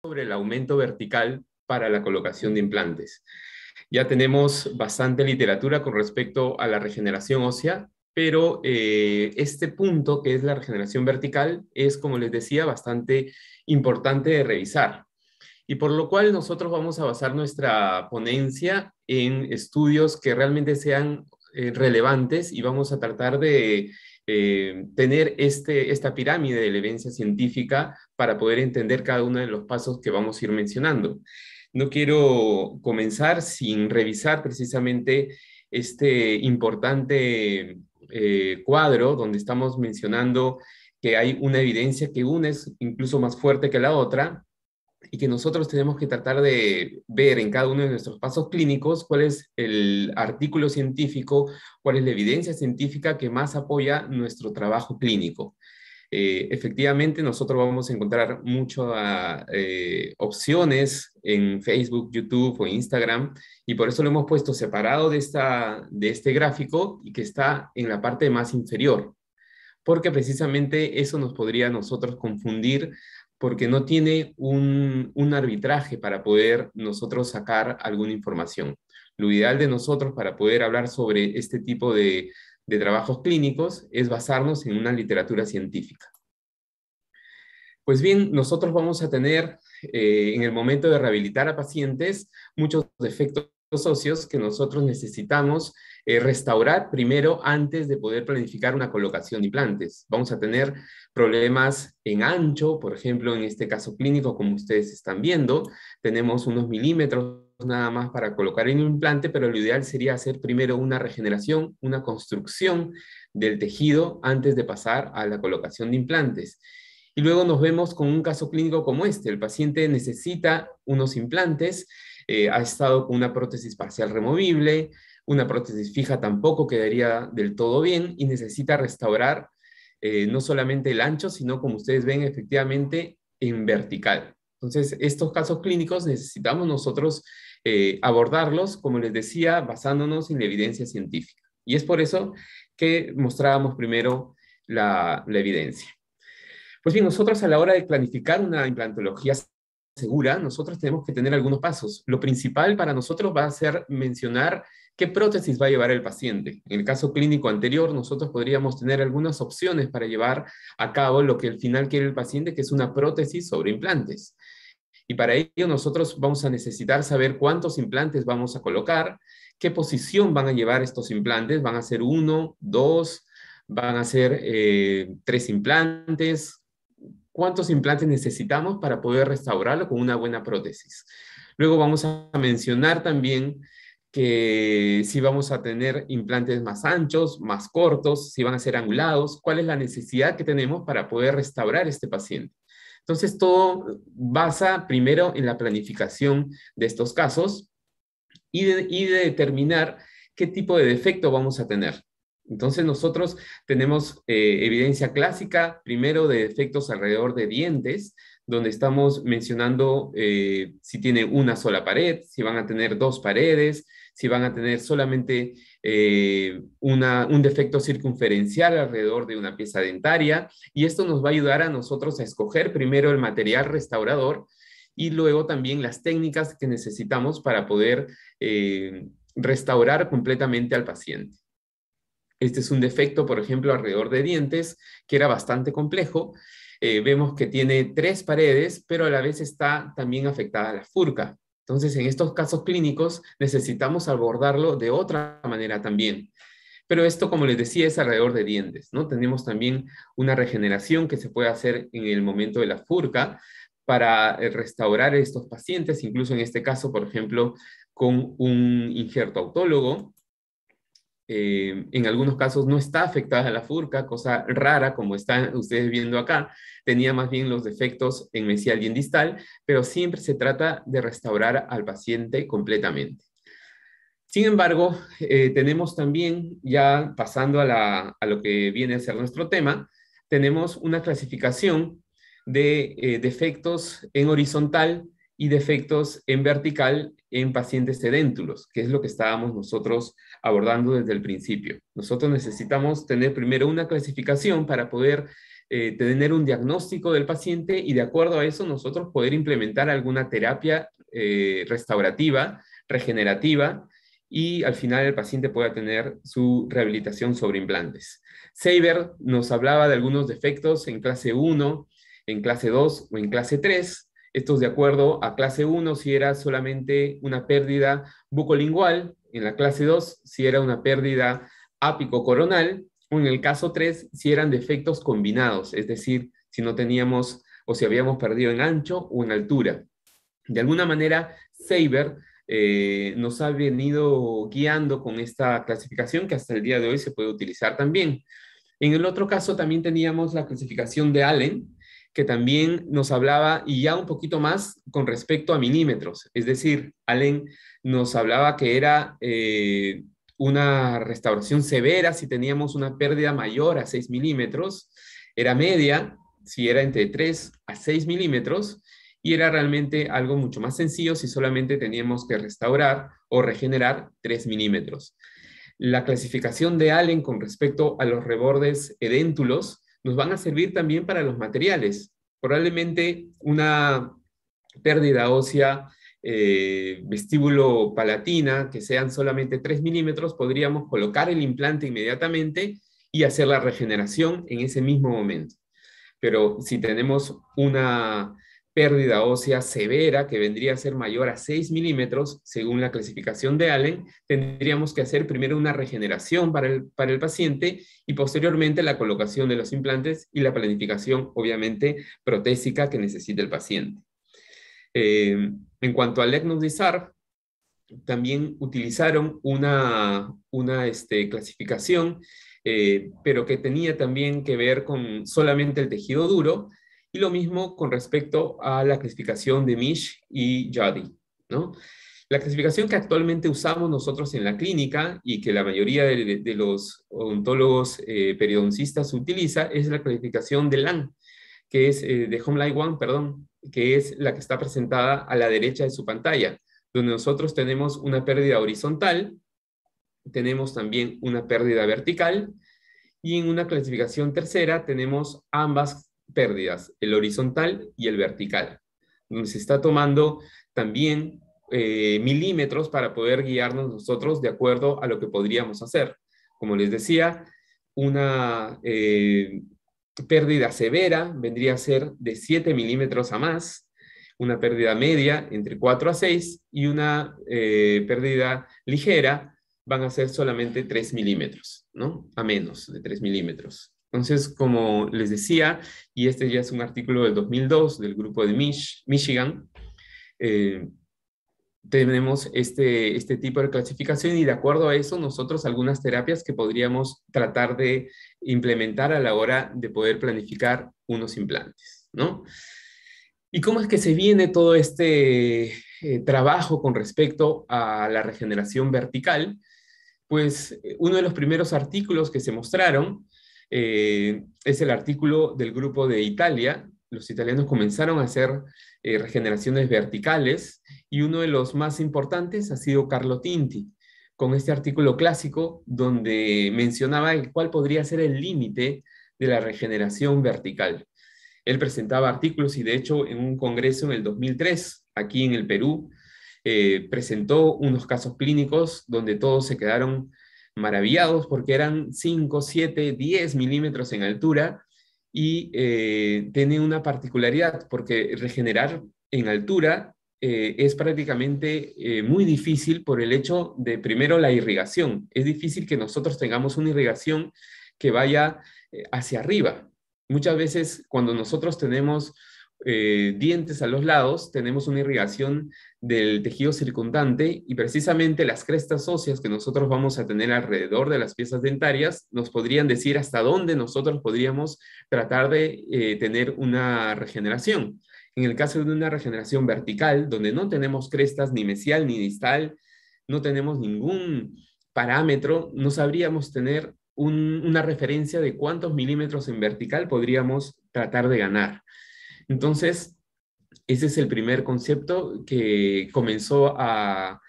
sobre el aumento vertical para la colocación de implantes. Ya tenemos bastante literatura con respecto a la regeneración ósea, pero este punto, que es la regeneración vertical, es, como les decía, bastante importante de revisar. Y por lo cual nosotros vamos a basar nuestra ponencia en estudios que realmente sean relevantes y vamos a tratar de tener esta pirámide de la evidencia científica para poder entender cada uno de los pasos que vamos a ir mencionando. No quiero comenzar sin revisar precisamente este importante cuadro donde estamos mencionando que hay una evidencia que una es incluso más fuerte que la otra, y que nosotros tenemos que tratar de ver en cada uno de nuestros pasos clínicos cuál es el artículo científico, cuál es la evidencia científica que más apoya nuestro trabajo clínico. Efectivamente, nosotros vamos a encontrar muchas opciones en Facebook, YouTube o Instagram, y por eso lo hemos puesto separado de este gráfico y que está en la parte más inferior, porque precisamente eso nos podría a nosotros confundir porque no tiene un arbitraje para poder nosotros sacar alguna información. Lo ideal de nosotros para poder hablar sobre este tipo de trabajos clínicos es basarnos en una literatura científica. Pues bien, nosotros vamos a tener en el momento de rehabilitar a pacientes muchos defectos óseos que nosotros necesitamos restaurar primero antes de poder planificar una colocación de implantes. Vamos a tener problemas en ancho, por ejemplo, en este caso clínico, como ustedes están viendo, tenemos unos milímetros nada más para colocar en un implante, pero lo ideal sería hacer primero una regeneración, una construcción del tejido antes de pasar a la colocación de implantes. Y luego nos vemos con un caso clínico como este. El paciente necesita unos implantes, ha estado con una prótesis parcial removible, una prótesis fija tampoco quedaría del todo bien y necesita restaurar no solamente el ancho, sino como ustedes ven efectivamente en vertical. Entonces, estos casos clínicos necesitamos nosotros abordarlos, como les decía, basándonos en la evidencia científica. Y es por eso que mostrábamos primero la evidencia. Pues bien, nosotros a la hora de planificar una implantología segura, nosotros tenemos que tener algunos pasos. Lo principal para nosotros va a ser mencionar qué prótesis va a llevar el paciente. En el caso clínico anterior, nosotros podríamos tener algunas opciones para llevar a cabo lo que al final quiere el paciente, que es una prótesis sobre implantes. Y para ello nosotros vamos a necesitar saber cuántos implantes vamos a colocar, qué posición van a llevar estos implantes, van a ser 1, 2, van a ser 3 implantes, cuántos implantes necesitamos para poder restaurarlo con una buena prótesis. Luego vamos a mencionar también que si vamos a tener implantes más anchos, más cortos, si van a ser angulados, cuál es la necesidad que tenemos para poder restaurar este paciente. Entonces, todo basa primero en la planificación de estos casos y de determinar qué tipo de defecto vamos a tener. Entonces nosotros tenemos evidencia clásica, primero de defectos alrededor de dientes, donde estamos mencionando si tiene una sola pared, si van a tener 2 paredes, si van a tener solamente un defecto circunferencial alrededor de una pieza dentaria, y esto nos va a ayudar a nosotros a escoger primero el material restaurador y luego también las técnicas que necesitamos para poder restaurar completamente al paciente. Este es un defecto, por ejemplo, alrededor de dientes, que era bastante complejo. Vemos que tiene 3 paredes, pero a la vez está también afectada la furca. Entonces, en estos casos clínicos necesitamos abordarlo de otra manera también. Pero esto, como les decía, es alrededor de dientes, ¿no? Tenemos también una regeneración que se puede hacer en el momento de la furca para restaurar estos pacientes, incluso en este caso, por ejemplo, con un injerto autólogo. En algunos casos no está afectada la furca, cosa rara como están ustedes viendo acá, tenía más bien los defectos en mesial y en distal, pero siempre se trata de restaurar al paciente completamente. Sin embargo, tenemos también, ya pasando a lo que viene a ser nuestro tema, tenemos una clasificación de defectos en horizontal y defectos en vertical en pacientes sedéntulos, que es lo que estábamos nosotros abordando desde el principio. Nosotros necesitamos tener primero una clasificación para poder tener un diagnóstico del paciente y de acuerdo a eso nosotros poder implementar alguna terapia restaurativa, regenerativa, y al final el paciente pueda tener su rehabilitación sobre implantes. Seiber nos hablaba de algunos defectos en clase 1, en clase 2 o en clase 3. Estos de acuerdo a clase 1 si era solamente una pérdida bucolingual, en la clase 2 si era una pérdida ápico-coronal, o en el caso 3 si eran defectos combinados, es decir, si no teníamos o si habíamos perdido en ancho o en altura. De alguna manera, Seiber nos ha venido guiando con esta clasificación que hasta el día de hoy se puede utilizar también. En el otro caso también teníamos la clasificación de Allen, que también nos hablaba y ya un poquito más con respecto a milímetros. Es decir, Allen nos hablaba que era una restauración severa si teníamos una pérdida mayor a 6 milímetros, era media si era entre 3 a 6 milímetros, y era realmente algo mucho más sencillo si solamente teníamos que restaurar o regenerar 3 milímetros. La clasificación de Allen con respecto a los rebordes edéntulos nos van a servir también para los materiales. Probablemente una pérdida ósea vestíbulo palatina, que sean solamente 3 milímetros, podríamos colocar el implante inmediatamente y hacer la regeneración en ese mismo momento. Pero si tenemos una pérdida ósea severa que vendría a ser mayor a 6 milímetros, según la clasificación de Allen, tendríamos que hacer primero una regeneración para el paciente y posteriormente la colocación de los implantes y la planificación, obviamente, protésica que necesita el paciente. En cuanto al Lecnus-Dizar, también utilizaron una clasificación, pero que tenía también que ver con solamente el tejido duro, y lo mismo con respecto a la clasificación de Misch y Jody, ¿no? La clasificación que actualmente usamos nosotros en la clínica y que la mayoría de los odontólogos periodoncistas utiliza es la clasificación de Lang, que es de Homelite One, perdón, que es la que está presentada a la derecha de su pantalla, donde nosotros tenemos una pérdida horizontal, tenemos también una pérdida vertical, y en una clasificación tercera tenemos ambas pérdidas, el horizontal y el vertical, donde se está tomando también milímetros para poder guiarnos nosotros de acuerdo a lo que podríamos hacer. Como les decía, una pérdida severa vendría a ser de 7 milímetros a más, una pérdida media entre 4 a 6 y una pérdida ligera van a ser solamente 3 milímetros, ¿no? A menos de 3 milímetros. Entonces, como les decía, y este ya es un artículo del 2002 del grupo de Michigan, tenemos este tipo de clasificación y de acuerdo a eso nosotros algunas terapias que podríamos tratar de implementar a la hora de poder planificar unos implantes, ¿no? ¿Y cómo es que se viene todo este trabajo con respecto a la regeneración vertical? Pues uno de los primeros artículos que se mostraron es el artículo del grupo de Italia. Los italianos comenzaron a hacer regeneraciones verticales y uno de los más importantes ha sido Carlo Tinti, con este artículo clásico donde mencionaba cuál podría ser el límite de la regeneración vertical. Él presentaba artículos y de hecho en un congreso en el 2003, aquí en el Perú, presentó unos casos clínicos donde todos se quedaron maravillados porque eran 5, 7, 10 milímetros en altura y tiene una particularidad porque regenerar en altura es prácticamente muy difícil por el hecho de, primero, la irrigación. Es difícil que nosotros tengamos una irrigación que vaya hacia arriba. Muchas veces cuando nosotros tenemos dientes a los lados, tenemos una irrigación del tejido circundante y precisamente las crestas óseas que nosotros vamos a tener alrededor de las piezas dentarias nos podrían decir hasta dónde nosotros podríamos tratar de tener una regeneración. En el caso de una regeneración vertical, donde no tenemos crestas ni mesial ni distal, no tenemos ningún parámetro, no sabríamos tener una referencia de cuántos milímetros en vertical podríamos tratar de ganar. Entonces, ese es el primer concepto que comenzó a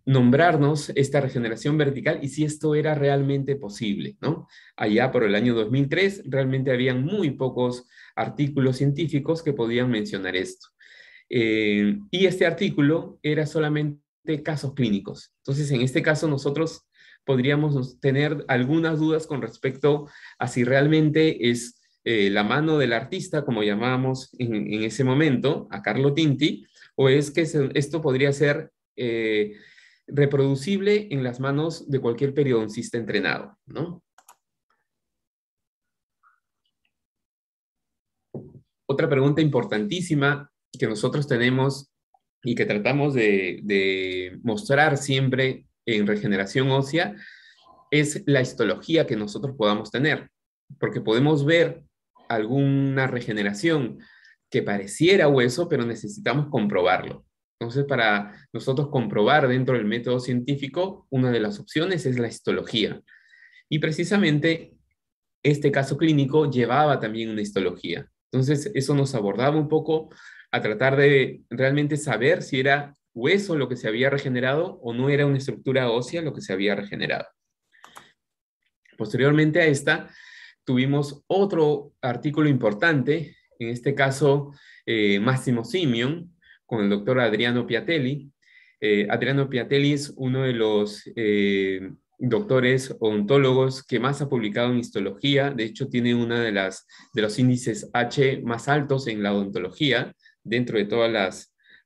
nombrarnos esta regeneración vertical y si esto era realmente posible, ¿no? Allá por el año 2003 realmente habían muy pocos artículos científicos que podían mencionar esto. Y este artículo era solamente casos clínicos. Entonces, en este caso, nosotros podríamos tener algunas dudas con respecto a si realmente es la mano del artista, como llamábamos en ese momento, a Carlo Tinti, o es que esto podría ser reproducible en las manos de cualquier periodoncista entrenado, ¿no? Otra pregunta importantísima que nosotros tenemos y que tratamos de mostrar siempre en regeneración ósea es la histología que nosotros podamos tener, porque podemos ver alguna regeneración que pareciera hueso, pero necesitamos comprobarlo. Entonces, para nosotros comprobar dentro del método científico, una de las opciones es la histología. Y precisamente este caso clínico llevaba también una histología. Entonces, eso nos abordaba un poco a tratar de realmente saber si era hueso lo que se había regenerado o no era una estructura ósea lo que se había regenerado. Posteriormente a esta, tuvimos otro artículo importante, en este caso Massimo Simeon, con el doctor Adriano Piatelli. Adriano Piatelli es uno de los doctores odontólogos que más ha publicado en histología. De hecho, tiene uno de los índices H más altos en la odontología, dentro de todas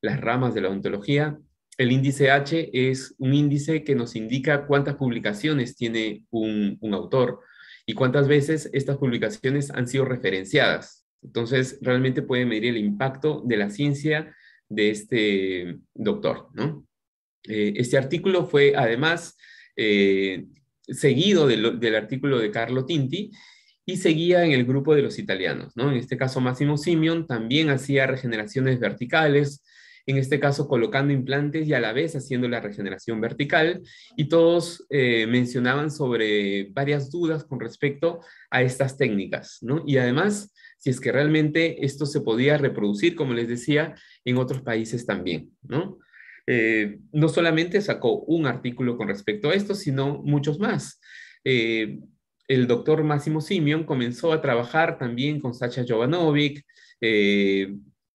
las ramas de la odontología. El índice H es un índice que nos indica cuántas publicaciones tiene un autor y cuántas veces estas publicaciones han sido referenciadas. Entonces, realmente puede medir el impacto de la ciencia de este doctor, ¿no? Este artículo fue además seguido del artículo de Carlo Tinti y seguía en el grupo de los italianos, ¿no? En este caso, Massimo Simeon también hacía regeneraciones verticales, en este caso colocando implantes y a la vez haciendo la regeneración vertical, y todos mencionaban sobre varias dudas con respecto a estas técnicas, ¿no? Y además, si es que realmente esto se podía reproducir, como les decía, en otros países también, ¿no? No solamente sacó un artículo con respecto a esto, sino muchos más. El doctor Massimo Simeon comenzó a trabajar también con Sacha Jovanovic,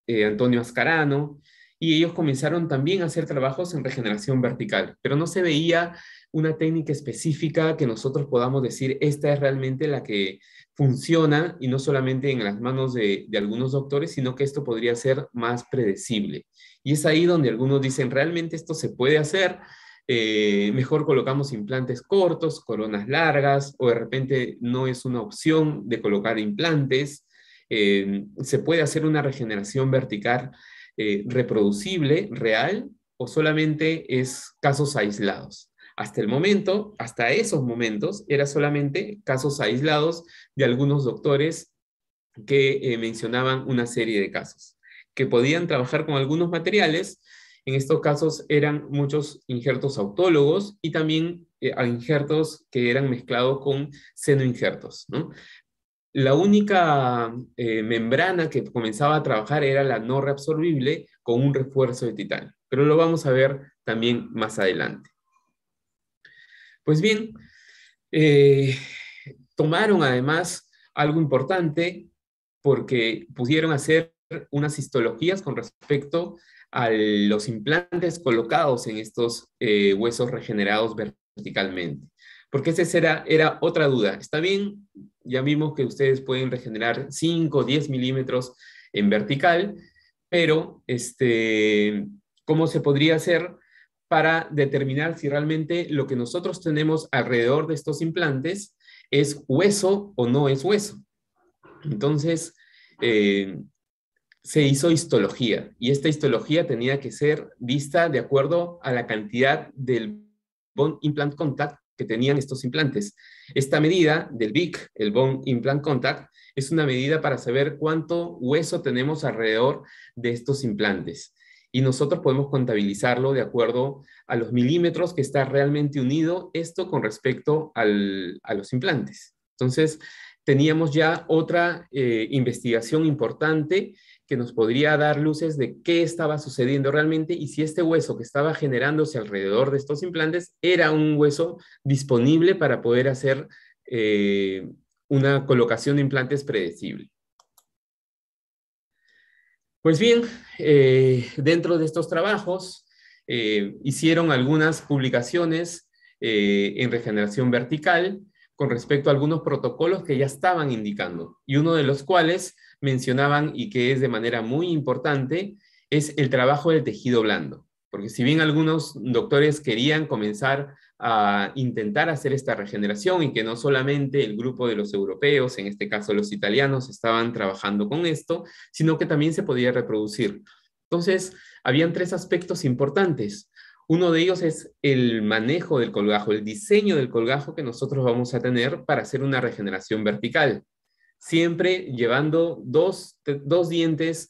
Antonio Ascarano, y ellos comenzaron también a hacer trabajos en regeneración vertical, pero no se veía una técnica específica que nosotros podamos decir, esta es realmente la que funciona y no solamente en las manos de algunos doctores, sino que esto podría ser más predecible. Y es ahí donde algunos dicen, realmente esto se puede hacer, mejor colocamos implantes cortos, coronas largas, o de repente no es una opción de colocar implantes. Se puede hacer una regeneración vertical reproducible, real, o solamente es casos aislados. Hasta el momento, hasta esos momentos, era solamente casos aislados de algunos doctores que mencionaban una serie de casos, que podían trabajar con algunos materiales. En estos casos eran muchos injertos autólogos y también injertos que eran mezclados con senoinjertos, ¿no? La única membrana que comenzaba a trabajar era la no reabsorbible con un refuerzo de titanio, pero lo vamos a ver también más adelante. Pues bien, eh, tomaron además algo importante porque pudieron hacer unas histologías con respecto a los implantes colocados en estos huesos regenerados verticalmente. Porque esa era otra duda. Está bien, ya vimos que ustedes pueden regenerar 5 o 10 milímetros en vertical, pero ¿cómo se podría hacer para determinar si realmente lo que nosotros tenemos alrededor de estos implantes es hueso o no es hueso? Entonces, eh, se hizo histología y esta histología tenía que ser vista de acuerdo a la cantidad del bone implant contact que tenían estos implantes. Esta medida del BIC, el bone implant contact, es una medida para saber cuánto hueso tenemos alrededor de estos implantes. Y nosotros podemos contabilizarlo de acuerdo a los milímetros que está realmente unido esto con respecto a los implantes. Entonces, teníamos ya otra investigación importante que nos podría dar luces de qué estaba sucediendo realmente y si este hueso que estaba generándose alrededor de estos implantes era un hueso disponible para poder hacer una colocación de implantes predecible. Pues bien, dentro de estos trabajos hicieron algunas publicaciones en regeneración vertical con respecto a algunos protocolos que ya estaban indicando, y uno de los cuales mencionaban, y que es de manera muy importante, es el trabajo del tejido blando. Porque si bien algunos doctores querían comenzar a intentar hacer esta regeneración y que no solamente el grupo de los europeos, en este caso los italianos, estaban trabajando con esto, sino que también se podía reproducir. Entonces, habían tres aspectos importantes. Uno de ellos es el manejo del colgajo, el diseño del colgajo que nosotros vamos a tener para hacer una regeneración vertical. Siempre llevando dos dientes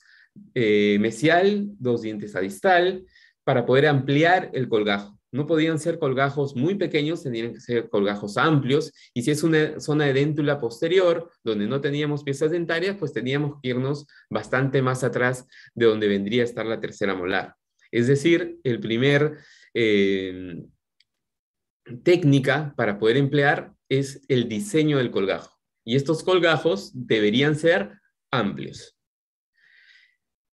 mesial, dos dientes a distal, para poder ampliar el colgajo. No podían ser colgajos muy pequeños, tenían que ser colgajos amplios, y si es una zona de déntula posterior, donde no teníamos piezas dentarias, pues teníamos que irnos bastante más atrás de donde vendría a estar la tercera molar. Es decir, el primer técnica para poder emplear es el diseño del colgajo. Y estos colgajos deberían ser amplios.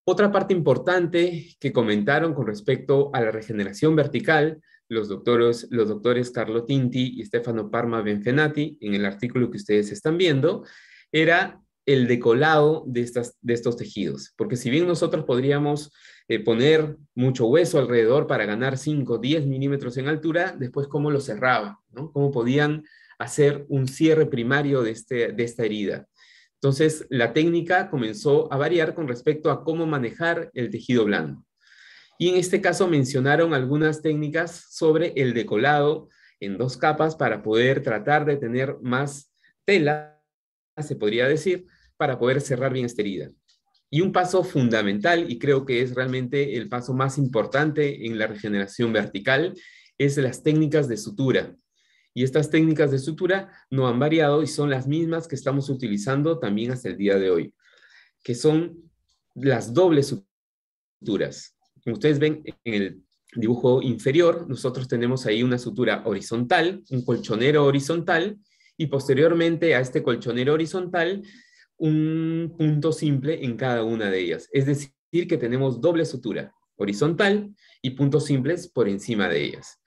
Otra parte importante que comentaron con respecto a la regeneración vertical, los doctores Carlo Tinti y Stefano Parma Benfenati, en el artículo que ustedes están viendo, era el decolado de estos tejidos. Porque si bien nosotros podríamos poner mucho hueso alrededor para ganar 5 o 10 milímetros en altura, después cómo lo cerraba, ¿no? Cómo podían hacer un cierre primario de esta herida. Entonces, la técnica comenzó a variar con respecto a cómo manejar el tejido blando. Y en este caso mencionaron algunas técnicas sobre el decolado en 2 capas para poder tratar de tener más tela, se podría decir, para poder cerrar bien esta herida. Y un paso fundamental, y creo que es realmente el paso más importante en la regeneración vertical, es las técnicas de sutura. Y estas técnicas de sutura no han variado y son las mismas que estamos utilizando también hasta el día de hoy, que son las dobles suturas. Como ustedes ven en el dibujo inferior, nosotros tenemos ahí una sutura horizontal, un colchonero horizontal, y posteriormente a este colchonero horizontal, un punto simple en cada una de ellas. Es decir, que tenemos doble sutura horizontal y puntos simples por encima de ellas.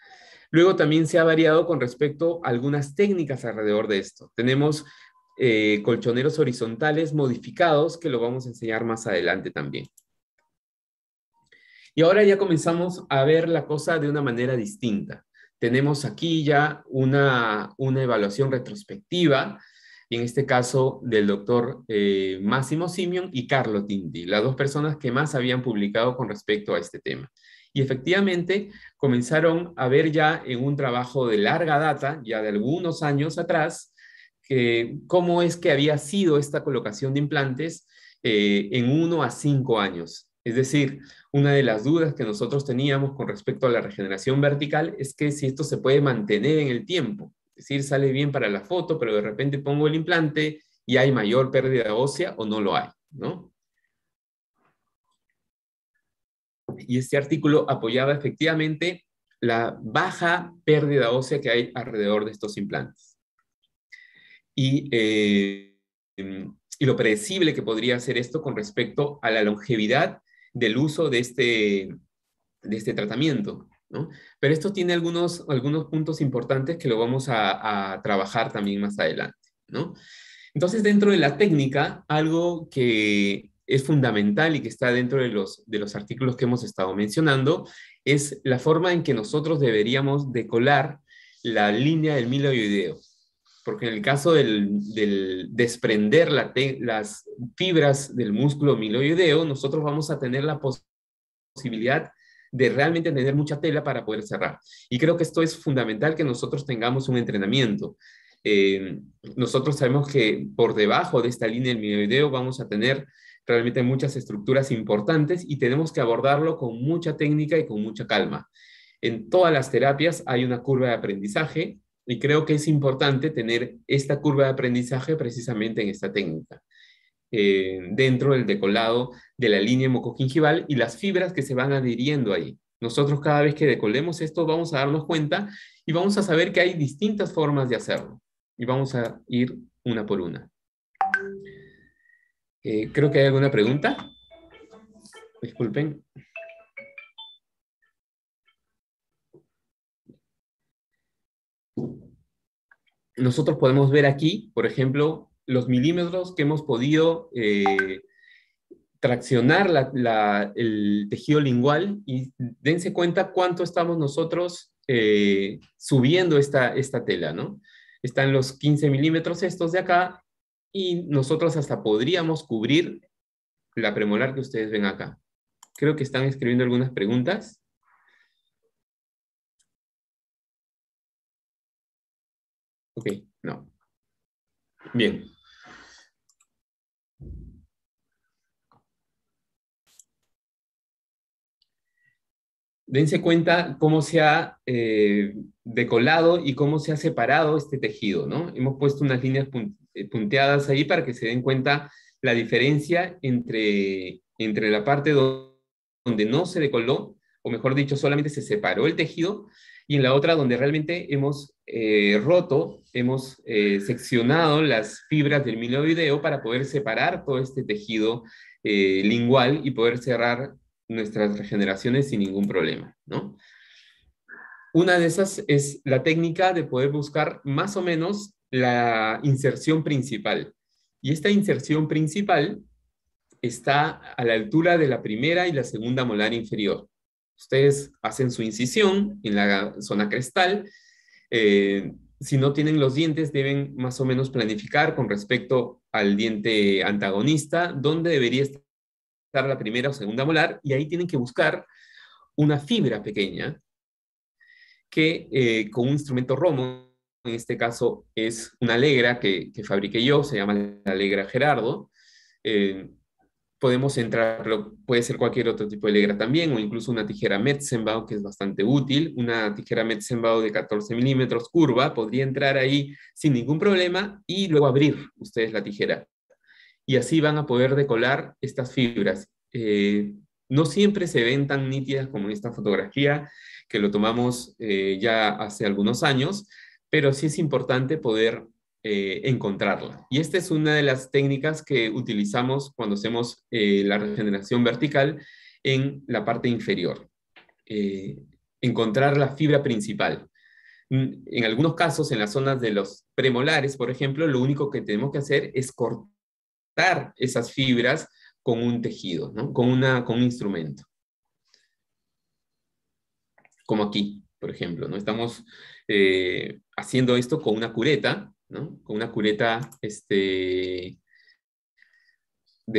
Luego también se ha variado con respecto a algunas técnicas alrededor de esto. Tenemos colchoneros horizontales modificados que lo vamos a enseñar más adelante también. Y ahora ya comenzamos a ver la cosa de una manera distinta. Tenemos aquí ya una evaluación retrospectiva, y en este caso del doctor Massimo Simeon y Carlo Tinti, las dos personas que más habían publicado con respecto a este tema. Y efectivamente comenzaron a ver ya en un trabajo de larga data, ya de algunos años atrás, cómo es que había sido esta colocación de implantes en 1 a 5 años. Es decir, una de las dudas que nosotros teníamos con respecto a la regeneración vertical es que si esto se puede mantener en el tiempo. Es decir, sale bien para la foto, pero de repente pongo el implante y hay mayor pérdida ósea o no lo hay, ¿no? Y este artículo apoyaba efectivamente la baja pérdida ósea que hay alrededor de estos implantes. Y lo predecible que podría ser esto con respecto a la longevidad del uso de este tratamiento, ¿no? Pero esto tiene algunos puntos importantes que lo vamos a trabajar también más adelante, ¿no? Entonces, dentro de la técnica, algo que es fundamental y que está dentro de los artículos que hemos estado mencionando es la forma en que nosotros deberíamos decolar la línea del miloideo. Porque en el caso del desprender las fibras del músculo miloideo, nosotros vamos a tener la posibilidad de realmente tener mucha tela para poder cerrar. Y creo que esto es fundamental, que nosotros tengamos un entrenamiento. Nosotros sabemos que por debajo de esta línea del miloideo vamos a tener realmente muchas estructuras importantes y tenemos que abordarlo con mucha técnica y con mucha calma. En todas las terapias hay una curva de aprendizaje Y creo que es importante tener esta curva de aprendizaje precisamente en esta técnica, dentro del decolado de la línea mucogingival y las fibras que se van adhiriendo ahí. Nosotros cada vez que decolemos esto vamos a darnos cuenta y vamos a saber que hay distintas formas de hacerlo. Y vamos a ir una por una. Creo que hay alguna pregunta. Disculpen. Nosotros podemos ver aquí, por ejemplo, los milímetros que hemos podido traccionar el tejido lingual y dense cuenta cuánto estamos nosotros subiendo esta tela, ¿no? Están los 15 milímetros estos de acá y nosotros hasta podríamos cubrir la premolar que ustedes ven acá. Creo que están escribiendo algunas preguntas. Ok, no. Bien. Dense cuenta cómo se ha decolado y cómo se ha separado este tejido, ¿no? Hemos puesto unas líneas punteadas ahí para que se den cuenta la diferencia entre la parte donde no se decoló, o mejor dicho, solamente se separó el tejido, y en la otra donde realmente hemos roto, hemos seccionado las fibras del milioideo para poder separar todo este tejido lingual y poder cerrar nuestras regeneraciones sin ningún problema, ¿no? Una de esas es la técnica de poder buscar más o menos la inserción principal. Y esta inserción principal está a la altura de la primera y la segunda molar inferior. Ustedes hacen su incisión en la zona crestal. Si no tienen los dientes, deben más o menos planificar con respecto al diente antagonista, dónde debería estar la primera o segunda molar, y ahí tienen que buscar una fibra pequeña que con un instrumento Romo, en este caso es una Alegra que fabriqué yo, se llama la Alegra Gerardo. Podemos entrar, puede ser cualquier otro tipo de Alegra también, o incluso una tijera Metzenbau, que es bastante útil. Una tijera Metzenbau de 14 milímetros curva podría entrar ahí sin ningún problema y luego abrir ustedes la tijera. Y así van a poder decolar estas fibras. No siempre se ven tan nítidas como en esta fotografía, que lo tomamos ya hace algunos años, pero sí es importante poder encontrarla. Y esta es una de las técnicas que utilizamos cuando hacemos la regeneración vertical en la parte inferior. Encontrar la fibra principal. En algunos casos, en las zonas de los premolares, por ejemplo, lo único que tenemos que hacer es cortar esas fibras con un tejido, ¿no? Con un instrumento. Como aquí, por ejemplo, ¿no? Estamos haciendo esto con una cureta, ¿no? Con una cureta de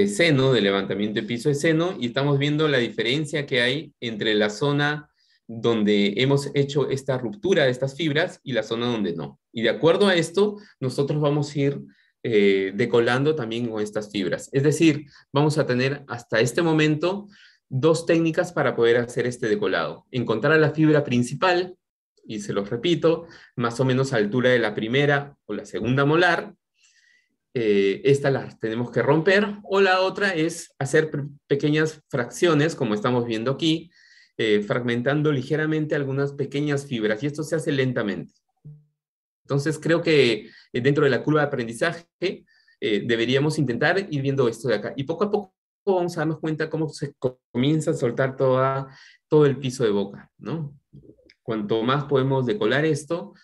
seno, de levantamiento de piso de seno, y estamos viendo la diferencia que hay entre la zona donde hemos hecho esta ruptura de estas fibras y la zona donde no. Y de acuerdo a esto, nosotros vamos a ir decolando también con estas fibras. Es decir, vamos a tener hasta este momento dos técnicas para poder hacer este decolado. Encontrar la fibra principal, y se los repito, más o menos a altura de la primera o la segunda molar. Esta las tenemos que romper, o la otra es hacer pequeñas fracciones, como estamos viendo aquí, fragmentando ligeramente algunas pequeñas fibras, y esto se hace lentamente. Entonces creo que dentro de la curva de aprendizaje deberíamos intentar ir viendo esto de acá, y poco a poco vamos a darnos cuenta cómo se comienza a soltar todo el piso de boca, ¿no? Cuanto más podemos decolar esto,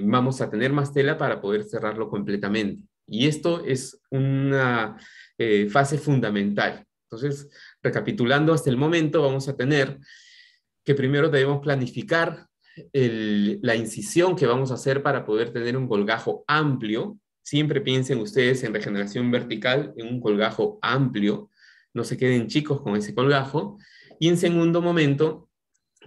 vamos a tener más tela para poder cerrarlo completamente. Y esto es una fase fundamental. Entonces, recapitulando hasta el momento, vamos a tener que primero debemos planificar la incisión que vamos a hacer para poder tener un colgajo amplio. Siempre piensen ustedes en regeneración vertical, en un colgajo amplio. No se queden chicos con ese colgajo. Y en segundo momento,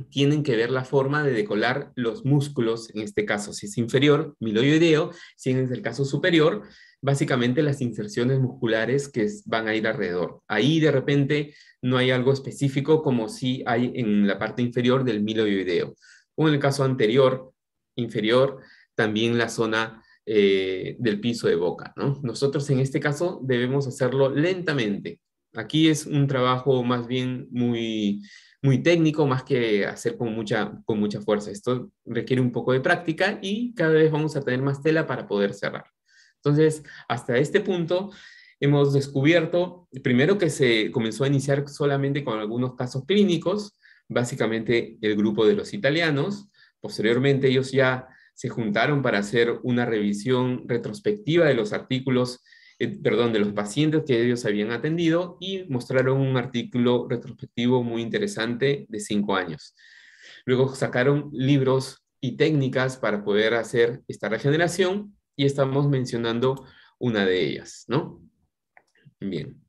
tienen que ver la forma de decolar los músculos, en este caso si es inferior, milioideo, si es el caso superior, básicamente las inserciones musculares que van a ir alrededor. Ahí de repente no hay algo específico como si hay en la parte inferior del milioideo. O en el caso anterior, inferior, también la zona del piso de boca, ¿no? Nosotros en este caso debemos hacerlo lentamente. Aquí es un trabajo más bien muy técnico, más que hacer con mucha fuerza. Esto requiere un poco de práctica y cada vez vamos a tener más tela para poder cerrar. Entonces, hasta este punto hemos descubierto, primero que se comenzó a iniciar solamente con algunos casos clínicos, básicamente el grupo de los italianos. Posteriormente ellos ya se juntaron para hacer una revisión retrospectiva de los artículos, perdón, de los pacientes que ellos habían atendido y mostraron un artículo retrospectivo muy interesante de 5 años. Luego sacaron libros y técnicas para poder hacer esta regeneración y estamos mencionando una de ellas, ¿no? Bien.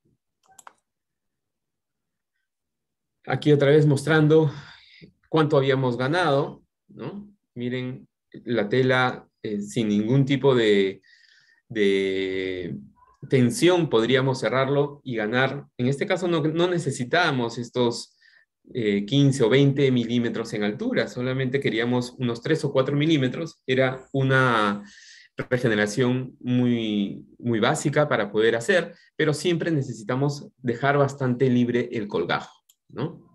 Aquí otra vez mostrando cuánto habíamos ganado, ¿no? Miren la tela sin ningún tipo de tensión, podríamos cerrarlo y ganar. En este caso no necesitábamos estos 15 o 20 milímetros en altura, solamente queríamos unos 3 o 4 milímetros. Era una regeneración muy básica para poder hacer, pero siempre necesitamos dejar bastante libre el colgajo, ¿no?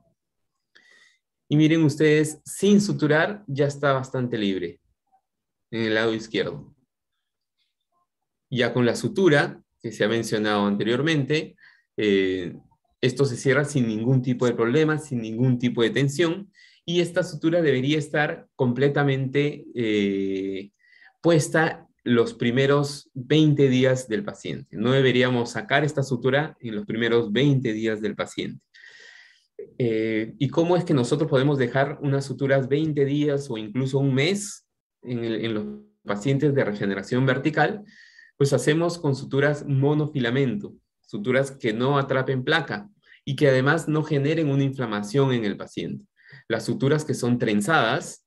Y miren ustedes, sin suturar ya está bastante libre en el lado izquierdo. Ya con la sutura, que se ha mencionado anteriormente, eh, esto se cierra sin ningún tipo de problema, sin ningún tipo de tensión, y esta sutura debería estar completamente puesta los primeros 20 días del paciente. No deberíamos sacar esta sutura en los primeros 20 días del paciente. ¿Y cómo es que nosotros podemos dejar unas suturas 20 días o incluso un mes en los pacientes de regeneración vertical? Pues hacemos con suturas monofilamento, suturas que no atrapen placa y que además no generen una inflamación en el paciente. Las suturas que son trenzadas,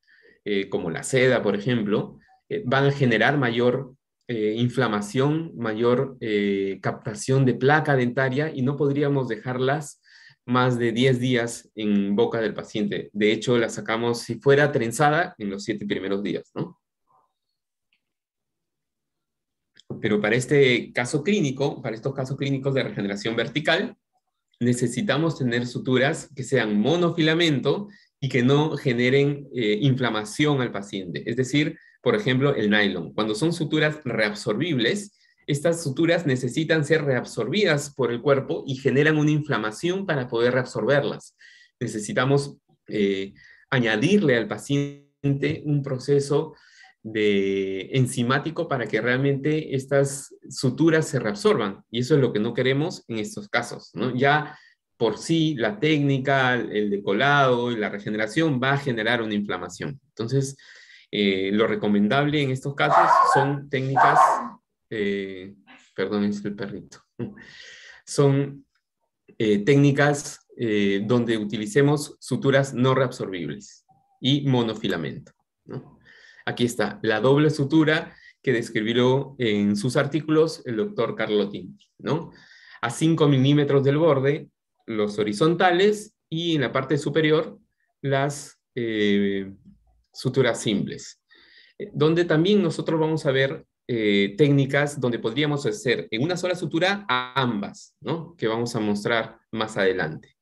como la seda, por ejemplo, van a generar mayor inflamación, mayor captación de placa dentaria y no podríamos dejarlas más de 10 días en boca del paciente. De hecho, la sacamos, si fuera trenzada, en los 7 primeros días, ¿no? Pero para este caso clínico, para estos casos clínicos de regeneración vertical, necesitamos tener suturas que sean monofilamento y que no generen inflamación al paciente. Es decir, por ejemplo, el nylon. Cuando son suturas reabsorbibles, estas suturas necesitan ser reabsorbidas por el cuerpo y generan una inflamación para poder reabsorberlas. Necesitamos añadirle al paciente un proceso de enzimático para que realmente estas suturas se reabsorban. Y eso es lo que no queremos en estos casos, ¿no? Ya por sí la técnica, el decolado y la regeneración va a generar una inflamación. Entonces, lo recomendable en estos casos son técnicas, eh, perdón, es el perrito, son técnicas donde utilicemos suturas no reabsorbibles y monofilamento, ¿no? Aquí está la doble sutura que describió en sus artículos el doctor Carlotti, ¿no? A 5 milímetros del borde, los horizontales y en la parte superior las suturas simples, donde también nosotros vamos a ver técnicas donde podríamos hacer en una sola sutura a ambas, ¿no? Que vamos a mostrar más adelante.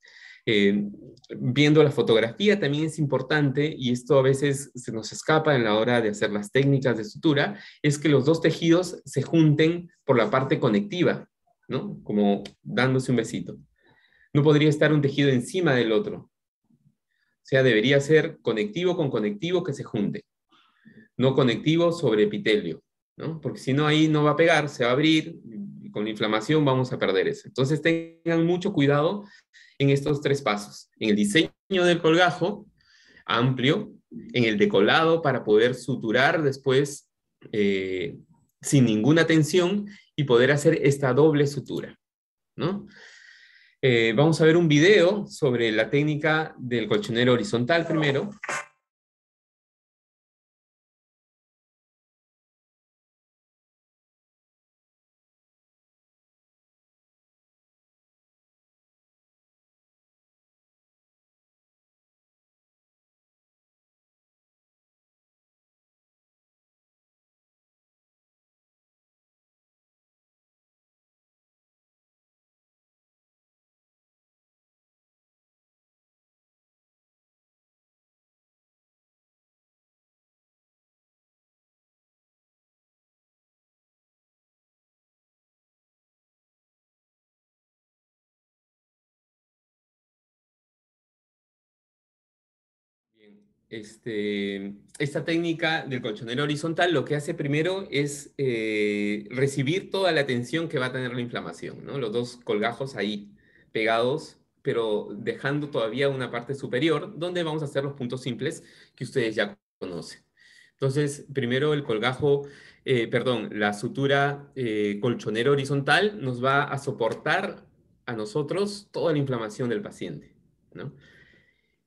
Eh, Viendo la fotografía también es importante, y esto a veces se nos escapa en la hora de hacer las técnicas de sutura, es que los dos tejidos se junten por la parte conectiva, ¿no? Como dándose un besito. No podría estar un tejido encima del otro. O sea, debería ser conectivo con conectivo que se junte, no conectivo sobre epitelio, ¿no? Porque si no, ahí no va a pegar, se va a abrir, y con la inflamación vamos a perder eso. Entonces tengan mucho cuidado en estos tres pasos. En el diseño del colgajo amplio, en el decolado para poder suturar después sin ninguna tensión y poder hacer esta doble sutura, ¿no? Vamos a ver un video sobre la técnica del colchonero horizontal primero. esta técnica del colchonero horizontal lo que hace primero es recibir toda la tensión que va a tener la inflamación, ¿no? Los dos colgajos ahí pegados, pero dejando todavía una parte superior donde vamos a hacer los puntos simples que ustedes ya conocen. Entonces, primero el colgajo, perdón, la sutura colchonero horizontal nos va a soportar a nosotros toda la inflamación del paciente, ¿no?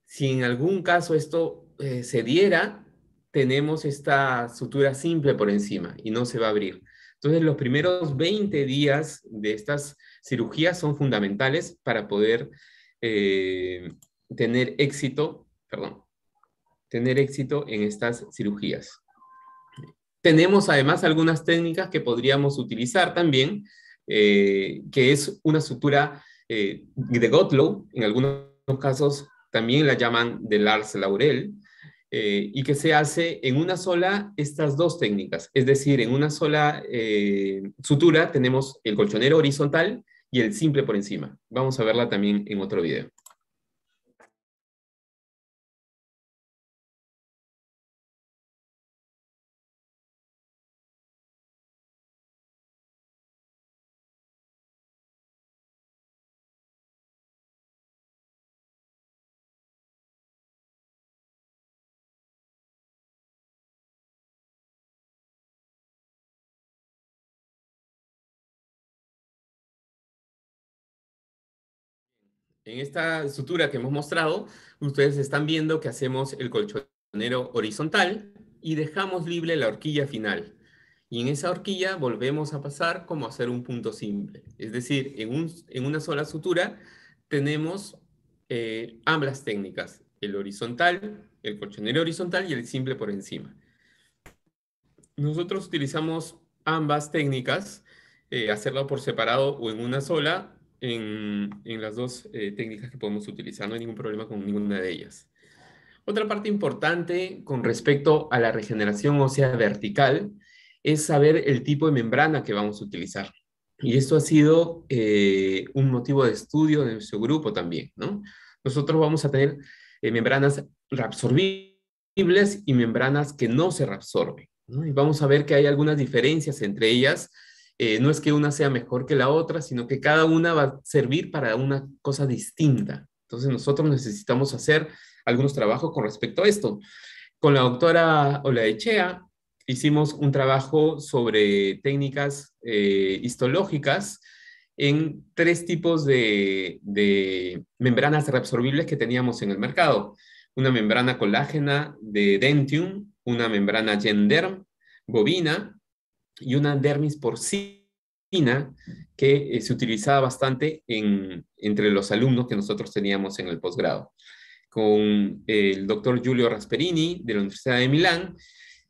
Si en algún caso esto se diera, tenemos esta sutura simple por encima y no se va a abrir. Entonces, los primeros 20 días de estas cirugías son fundamentales para poder eh, tener éxito, perdón, tener éxito en estas cirugías. Tenemos además algunas técnicas que podríamos utilizar también, que es una sutura de Gottlob, en algunos casos también la llaman de Lars Laurel, y que se hace en una sola estas dos técnicas, es decir, en una sola sutura tenemos el colchonero horizontal y el simple por encima. Vamos a verla también en otro video. En esta sutura que hemos mostrado, ustedes están viendo que hacemos el colchonero horizontal y dejamos libre la horquilla final. Y en esa horquilla volvemos a pasar como a hacer un punto simple. Es decir, en una sola sutura tenemos ambas técnicas, el horizontal, el colchonero horizontal y el simple por encima. Nosotros utilizamos ambas técnicas, hacerlo por separado o en una sola, en las dos técnicas que podemos utilizar. No hay ningún problema con ninguna de ellas. Otra parte importante con respecto a la regeneración ósea vertical es saber el tipo de membrana que vamos a utilizar. Y esto ha sido un motivo de estudio de nuestro grupo también, ¿no? Nosotros vamos a tener membranas reabsorbibles y membranas que no se reabsorben, ¿no? Y vamos a ver que hay algunas diferencias entre ellas. No es que una sea mejor que la otra, sino que cada una va a servir para una cosa distinta. Entonces nosotros necesitamos hacer algunos trabajos con respecto a esto. Con la doctora Olaechea hicimos un trabajo sobre técnicas histológicas en tres tipos de membranas reabsorbibles que teníamos en el mercado. Una membrana colágena de Dentium, una membrana Genderm bovina y una dermis porcina que se utilizaba bastante entre los alumnos que nosotros teníamos en el posgrado. Con el doctor Giulio Rasperini de la Universidad de Milán,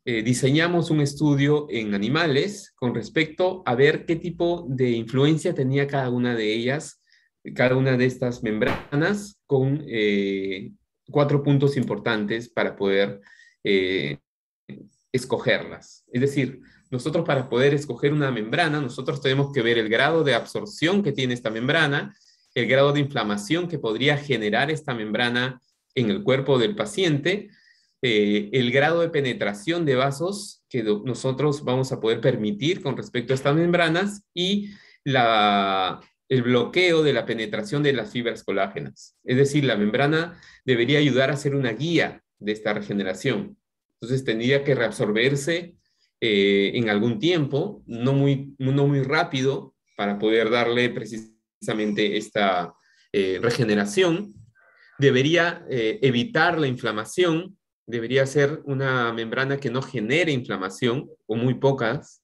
diseñamos un estudio en animales con respecto a ver qué tipo de influencia tenía cada una de ellas, cada una de estas membranas, con 4 puntos importantes para poder eh, escogerlas. Es decir, nosotros para poder escoger una membrana, nosotros tenemos que ver el grado de absorción que tiene esta membrana, el grado de inflamación que podría generar esta membrana en el cuerpo del paciente, el grado de penetración de vasos que nosotros vamos a poder permitir con respecto a estas membranas y el bloqueo de la penetración de las fibras colágenas. Es decir, la membrana debería ayudar a ser una guía de esta regeneración. Entonces tendría que reabsorberse en algún tiempo, no muy rápido, para poder darle precisamente esta regeneración. Debería evitar la inflamación, debería ser una membrana que no genere inflamación, o muy pocas.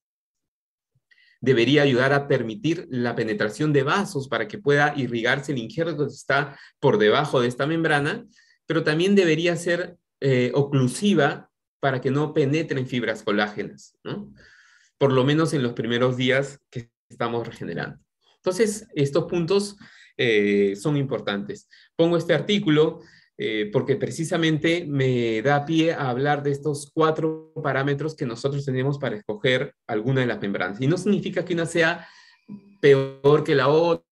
Debería ayudar a permitir la penetración de vasos para que pueda irrigarse el injerto que está por debajo de esta membrana, pero también debería ser oclusiva para que no penetren fibras colágenas, ¿no? Por lo menos en los primeros días que estamos regenerando. Entonces, estos puntos son importantes. Pongo este artículo porque precisamente me da pie a hablar de estos 4 parámetros que nosotros tenemos para escoger alguna de las membranas. Y no significa que una sea peor que la otra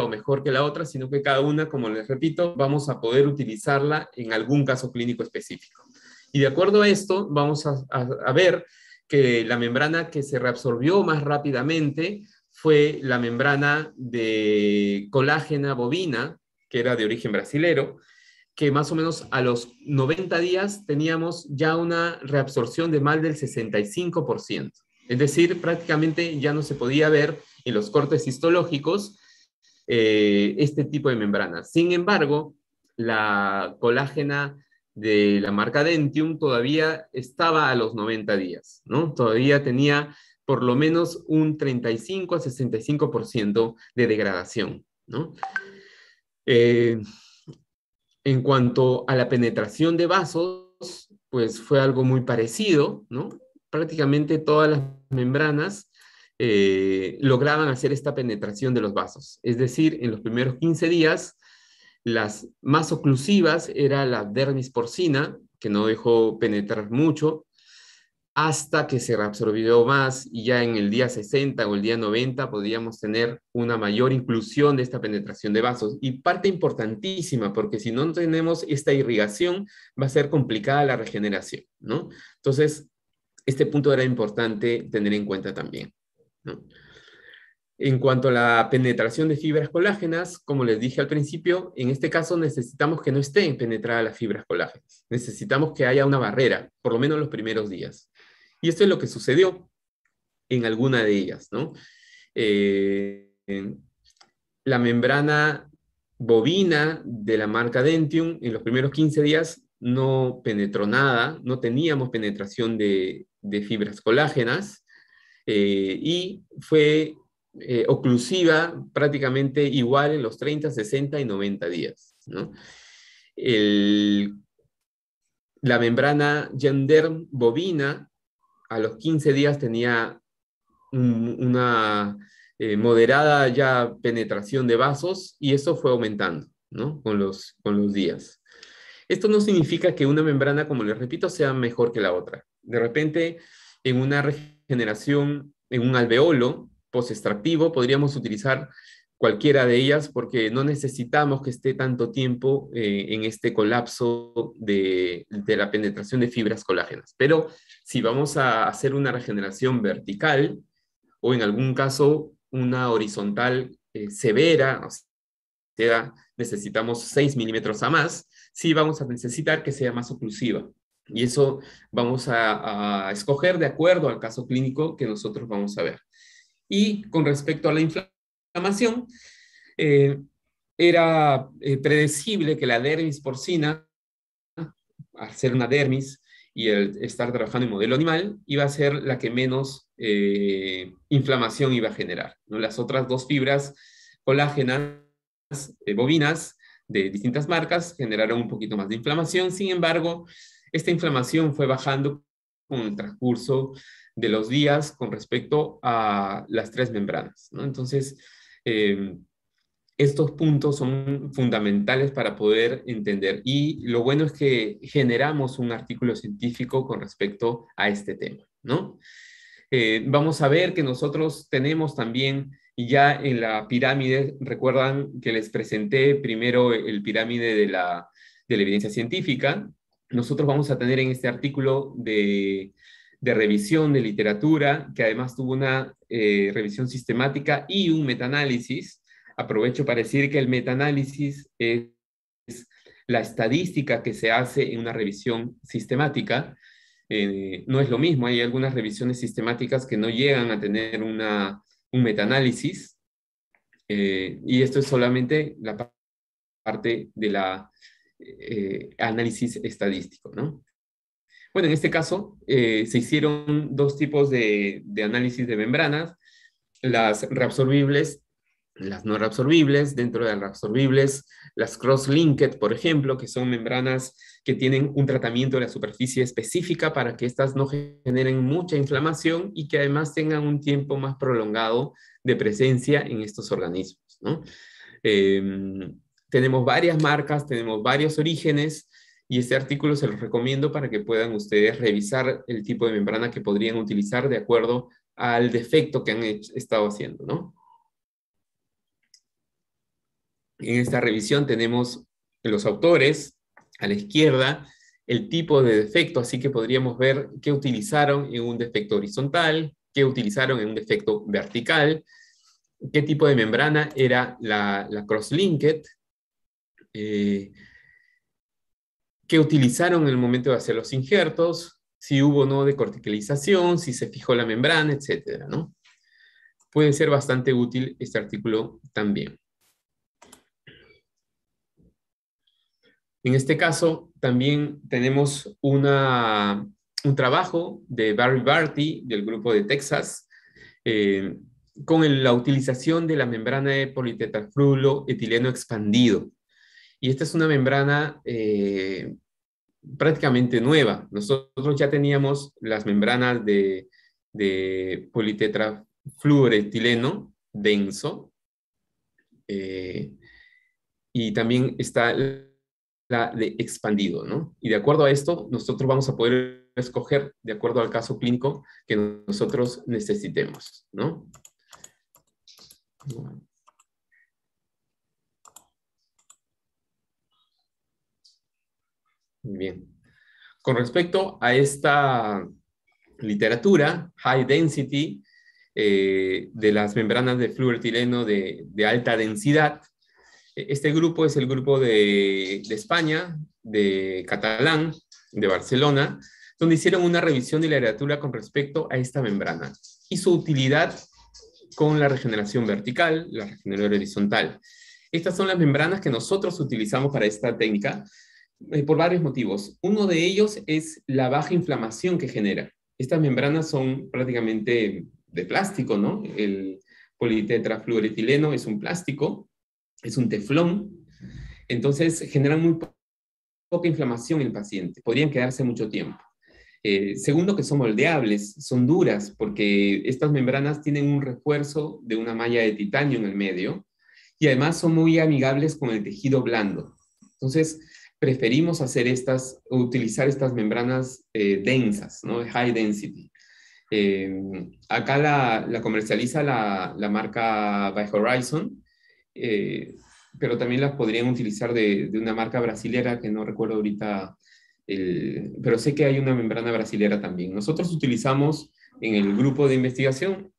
o mejor que la otra, sino que cada una, como les repito, vamos a poder utilizarla en algún caso clínico específico. Y de acuerdo a esto, vamos a ver que la membrana que se reabsorbió más rápidamente fue la membrana de colágena bovina, que era de origen brasilero, que más o menos a los 90 días teníamos ya una reabsorción de más del 65%. Es decir, prácticamente ya no se podía ver en los cortes histológicos este tipo de membrana. Sin embargo, la colágena de la marca Dentium todavía estaba a los 90 días, ¿no? Todavía tenía por lo menos un 35 a 65% de degradación, ¿no? Eh, en cuanto a la penetración de vasos, pues fue algo muy parecido, ¿no? Prácticamente todas las membranas lograban hacer esta penetración de los vasos. Es decir, en los primeros 15 días, las más oclusivas era la dermis porcina, que no dejó penetrar mucho, hasta que se reabsorbió más y ya en el día 60 o el día 90 podríamos tener una mayor inclusión de esta penetración de vasos. Y parte importantísima, porque si no tenemos esta irrigación, va a ser complicada la regeneración, ¿no? Entonces, este punto era importante tener en cuenta también, ¿no? En cuanto a la penetración de fibras colágenas, como les dije al principio, en este caso necesitamos que no estén penetradas las fibras colágenas. Necesitamos que haya una barrera, por lo menos los primeros días. Y esto es lo que sucedió en alguna de ellas, ¿no? Eh, la membrana bovina de la marca Dentium en los primeros 15 días no penetró nada, no teníamos penetración de fibras colágenas y fue oclusiva prácticamente igual en los 30, 60 y 90 días, ¿no? El, la membrana Genderm bovina a los 15 días tenía una moderada ya penetración de vasos y eso fue aumentando, ¿no? Con los días. Esto no significa que una membrana, como les repito, sea mejor que la otra. De repente, en una regeneración, en un alveolo post-extractivo, podríamos utilizar cualquiera de ellas porque no necesitamos que esté tanto tiempo en este colapso de la penetración de fibras colágenas. Pero si vamos a hacer una regeneración vertical o en algún caso una horizontal severa, o sea, necesitamos 6 milímetros a más, sí vamos a necesitar que sea más oclusiva. Y eso vamos a escoger de acuerdo al caso clínico que nosotros vamos a ver. Y con respecto a la inflamación, eh, era predecible que la dermis porcina, al ser una dermis y el estar trabajando en modelo animal, iba a ser la que menos inflamación iba a generar, ¿no? Las otras dos fibras colágenas bovinas de distintas marcas generaron un poquito más de inflamación. Sin embargo, esta inflamación fue bajando con el transcurso de los días con respecto a las tres membranas, ¿no? Entonces, estos puntos son fundamentales para poder entender. Y lo bueno es que generamos un artículo científico con respecto a este tema, ¿no? Vamos a ver que nosotros tenemos también ya en la pirámide, recuerdan que les presenté primero el pirámide de la evidencia científica. Nosotros vamos a tener en este artículo de revisión de literatura, que además tuvo una revisión sistemática y un metaanálisis. Aprovecho para decir que el metaanálisis es la estadística que se hace en una revisión sistemática. No es lo mismo, hay algunas revisiones sistemáticas que no llegan a tener un metaanálisis, y esto es solamente la parte de la análisis estadístico, ¿no? Bueno, en este caso se hicieron dos tipos de análisis de membranas, las reabsorbibles, las no reabsorbibles. Dentro de las reabsorbibles, las cross-linked, por ejemplo, que son membranas que tienen un tratamiento de la superficie específica para que éstas no generen mucha inflamación y que además tengan un tiempo más prolongado de presencia en estos organismos, ¿no? Eh, tenemos varias marcas, tenemos varios orígenes, y este artículo se los recomiendo para que puedan ustedes revisar el tipo de membrana que podrían utilizar de acuerdo al defecto que han estado haciendo, ¿no? En esta revisión tenemos los autores a la izquierda, el tipo de defecto, así que podríamos ver qué utilizaron en un defecto horizontal, qué utilizaron en un defecto vertical, qué tipo de membrana era la cross-linked, qué utilizaron en el momento de hacer los injertos, si hubo o no decorticalización, si se fijó la membrana, etcétera, ¿no? Puede ser bastante útil este artículo también. En este caso, también tenemos un trabajo de Barry Barty, del grupo de Texas, con la utilización de la membrana de politetrafluoroetileno expandido. Y esta es una membrana prácticamente nueva. Nosotros ya teníamos las membranas de politetrafluoroetileno denso, y también está la de expandido, ¿no? Y de acuerdo a esto, nosotros vamos a poder escoger de acuerdo al caso clínico que nosotros necesitemos, ¿no? Muy bien. Con respecto a esta literatura, high density, de las membranas de fluoretileno de alta densidad, este grupo es el grupo de España, de Catalán, de Barcelona, donde hicieron una revisión de la literatura con respecto a esta membrana y su utilidad con la regeneración vertical, la regeneración horizontal. Estas son las membranas que nosotros utilizamos para esta técnica por varios motivos. Uno de ellos es la baja inflamación que genera. Estas membranas son prácticamente de plástico, ¿no? El politetrafluoretileno es un plástico, es un teflón, entonces generan muy poca inflamación en el paciente, podrían quedarse mucho tiempo. Segundo, que son moldeables, son duras, porque estas membranas tienen un refuerzo de una malla de titanio en el medio, y además son muy amigables con el tejido blando. Entonces, preferimos utilizar estas membranas densas, ¿no? High density. Acá la comercializa la marca By Horizon, pero también las podrían utilizar de una marca brasilera que no recuerdo ahorita, pero sé que hay una membrana brasilera también. Nosotros utilizamos en el grupo de investigación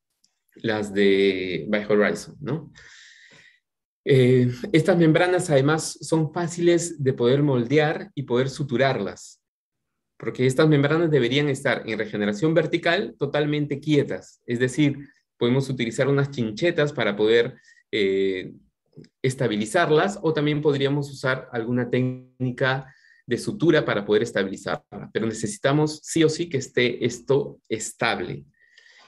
las de By Horizon, ¿no? Estas membranas además son fáciles de poder moldear y poder suturarlas, porque estas membranas deberían estar en regeneración vertical totalmente quietas, es decir, podemos utilizar unas chinchetas para poder estabilizarlas, o también podríamos usar alguna técnica de sutura para poder estabilizarla, pero necesitamos sí o sí que esté esto estable.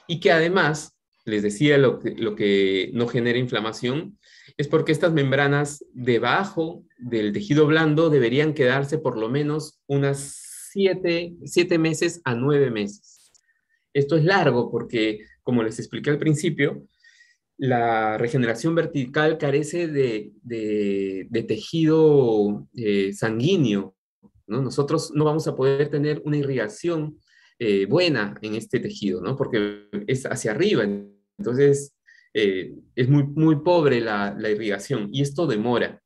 Y que además, les decía, lo que no genera inflamación es porque estas membranas debajo del tejido blando deberían quedarse por lo menos unas 7 meses a 9 meses. Esto es largo porque, como les expliqué al principio, la regeneración vertical carece de tejido sanguíneo, ¿no? Nosotros no vamos a poder tener una irrigación buena en este tejido, ¿no? Porque es hacia arriba, entonces es muy pobre la irrigación y esto demora.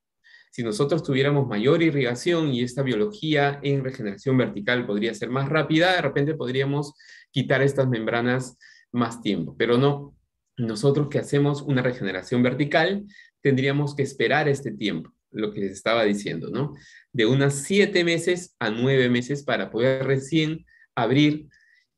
Si nosotros tuviéramos mayor irrigación y esta biología en regeneración vertical podría ser más rápida, de repente podríamos quitar estas membranas más tiempo, pero no. Nosotros que hacemos una regeneración vertical, tendríamos que esperar este tiempo, lo que les estaba diciendo, ¿no? De unas 7 meses a 9 meses para poder recién abrir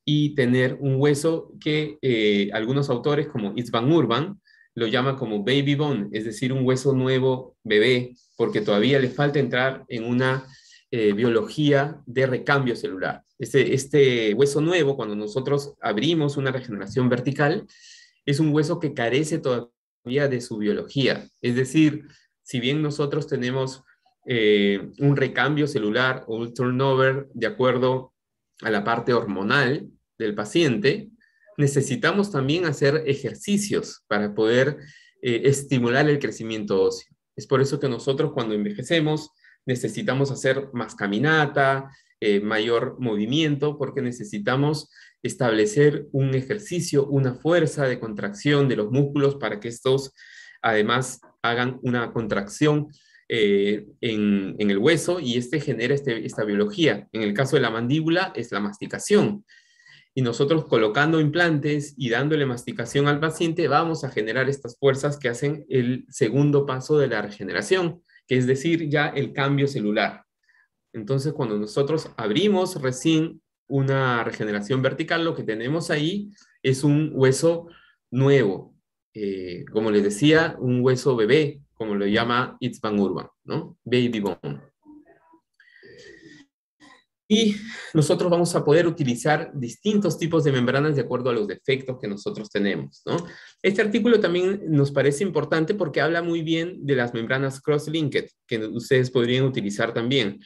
y tener un hueso que algunos autores como István Urban lo llama como baby bone, es decir, un hueso nuevo bebé, porque todavía le falta entrar en una biología de recambio celular. Este hueso nuevo, cuando nosotros abrimos una regeneración vertical, es un hueso que carece todavía de su biología. Es decir, si bien nosotros tenemos un recambio celular o un turnover de acuerdo a la parte hormonal del paciente, necesitamos también hacer ejercicios para poder estimular el crecimiento óseo. Es por eso que nosotros cuando envejecemos necesitamos hacer más caminata, mayor movimiento, porque necesitamos establecer un ejercicio, una fuerza de contracción de los músculos para que estos además hagan una contracción en el hueso y este genera esta biología. En el caso de la mandíbula es la masticación. Y nosotros colocando implantes y dándole masticación al paciente, vamos a generar estas fuerzas que hacen el segundo paso de la regeneración, que es decir, ya el cambio celular. Entonces, cuando nosotros abrimos recién una regeneración vertical, lo que tenemos ahí es un hueso nuevo. Como les decía, un hueso bebé, como lo llama Itzvan Urban, ¿no? Baby bone. Y nosotros vamos a poder utilizar distintos tipos de membranas de acuerdo a los defectos que nosotros tenemos, ¿no? Este artículo también nos parece importante porque habla muy bien de las membranas cross-linked, que ustedes podrían utilizar también.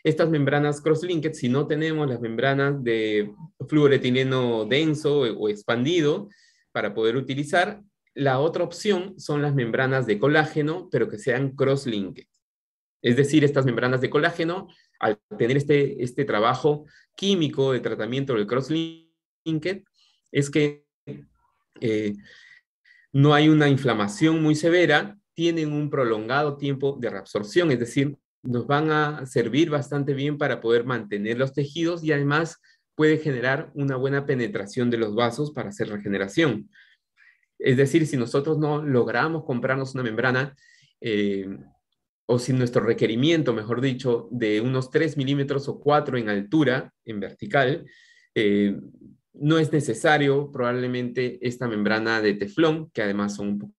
Estas membranas cross-linked, si no tenemos las membranas de fluoretileno denso o expandido para poder utilizar, la otra opción son las membranas de colágeno, pero que sean cross-linked. Es decir, estas membranas de colágeno, al tener este trabajo químico de tratamiento del cross-linked, es que no hay una inflamación muy severa, tienen un prolongado tiempo de reabsorción, es decir, nos van a servir bastante bien para poder mantener los tejidos y además puede generar una buena penetración de los vasos para hacer regeneración. Es decir, si nosotros no logramos comprarnos una membrana, o si nuestro requerimiento, mejor dicho, de unos 3 milímetros o 4 en altura, en vertical, no es necesario probablemente esta membrana de teflón, que además son un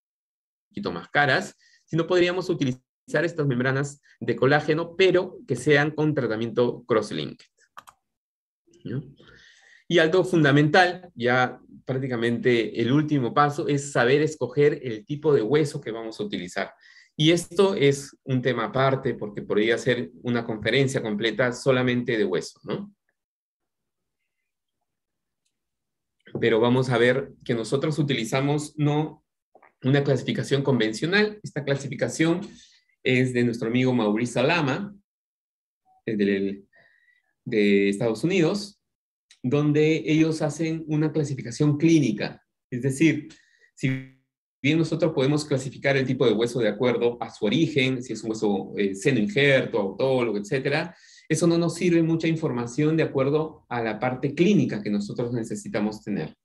poquito más caras, sino podríamos utilizar estas membranas de colágeno, pero que sean con tratamiento cross-linked, ¿no? Y algo fundamental, ya prácticamente el último paso, es saber escoger el tipo de hueso que vamos a utilizar. Y esto es un tema aparte, porque podría ser una conferencia completa solamente de hueso, ¿no? Pero vamos a ver que nosotros utilizamos no una clasificación convencional. Esta clasificación es de nuestro amigo Maurice Lama, de Estados Unidos, donde ellos hacen una clasificación clínica. Es decir, si bien nosotros podemos clasificar el tipo de hueso de acuerdo a su origen, si es un hueso seno injerto, autólogo, etcétera, eso no nos sirve mucha información de acuerdo a la parte clínica que nosotros necesitamos tener.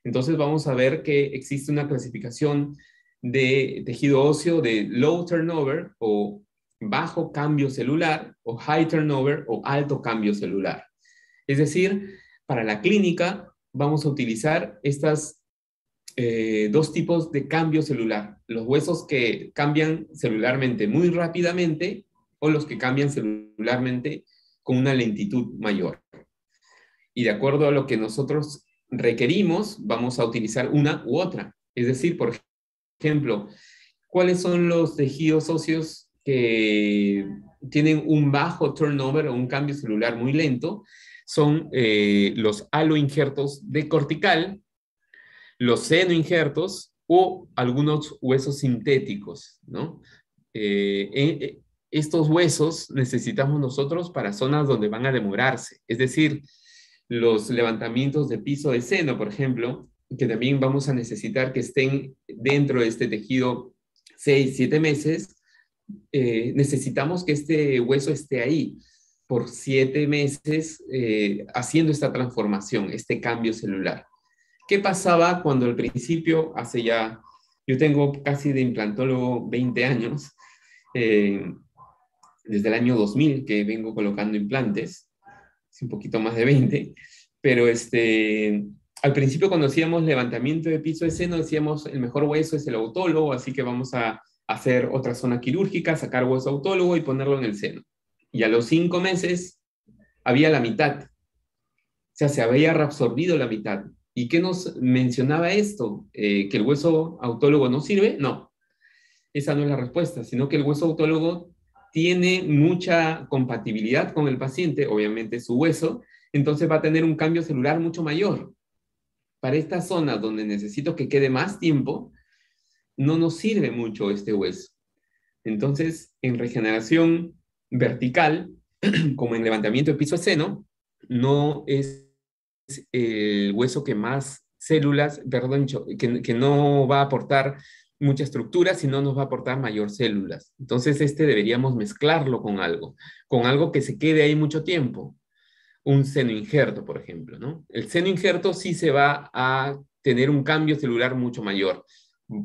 Entonces vamos a ver que existe una clasificación de tejido óseo de low turnover o bajo cambio celular o high turnover o alto cambio celular. Es decir, para la clínica vamos a utilizar estas dos tipos de cambio celular. Los huesos que cambian celularmente muy rápidamente o los que cambian celularmente con una lentitud mayor. Y de acuerdo a lo que nosotros requerimos, vamos a utilizar una u otra. Es decir, por ejemplo, ¿cuáles son los tejidos óseos que tienen un bajo turnover o un cambio celular muy lento? Son los aloinjertos de cortical, los senoinjertos o algunos huesos sintéticos, ¿no? Estos huesos necesitamos nosotros para zonas donde van a demorarse, es decir, los levantamientos de piso de seno, por ejemplo, que también vamos a necesitar que estén dentro de este tejido 6, 7 meses, necesitamos que este hueso esté ahí por 7 meses haciendo esta transformación, este cambio celular. ¿Qué pasaba cuando al principio, yo tengo casi de implantólogo 20 años, desde el año 2000 que vengo colocando implantes, es un poquito más de 20, pero al principio cuando hacíamos levantamiento de piso de seno decíamos el mejor hueso es el autólogo, así que vamos a hacer otra zona quirúrgica, sacar hueso autólogo y ponerlo en el seno. Y a los 5 meses había la mitad, o sea, se había reabsorbido la mitad. ¿Y qué nos mencionaba esto? ¿Que el hueso autólogo no sirve? No, esa no es la respuesta, sino que el hueso autólogo tiene mucha compatibilidad con el paciente, obviamente su hueso, entonces va a tener un cambio celular mucho mayor. Para esta zona donde necesito que quede más tiempo, no nos sirve mucho este hueso. Entonces, en regeneración vertical, como en levantamiento de piso de seno, no es el hueso que más células, perdón, que no va a aportar mucha estructura, sino nos va a aportar mayor células. Entonces, deberíamos mezclarlo con algo que se quede ahí mucho tiempo. Un seno injerto, por ejemplo, ¿no? El seno injerto sí se va a tener un cambio celular mucho mayor.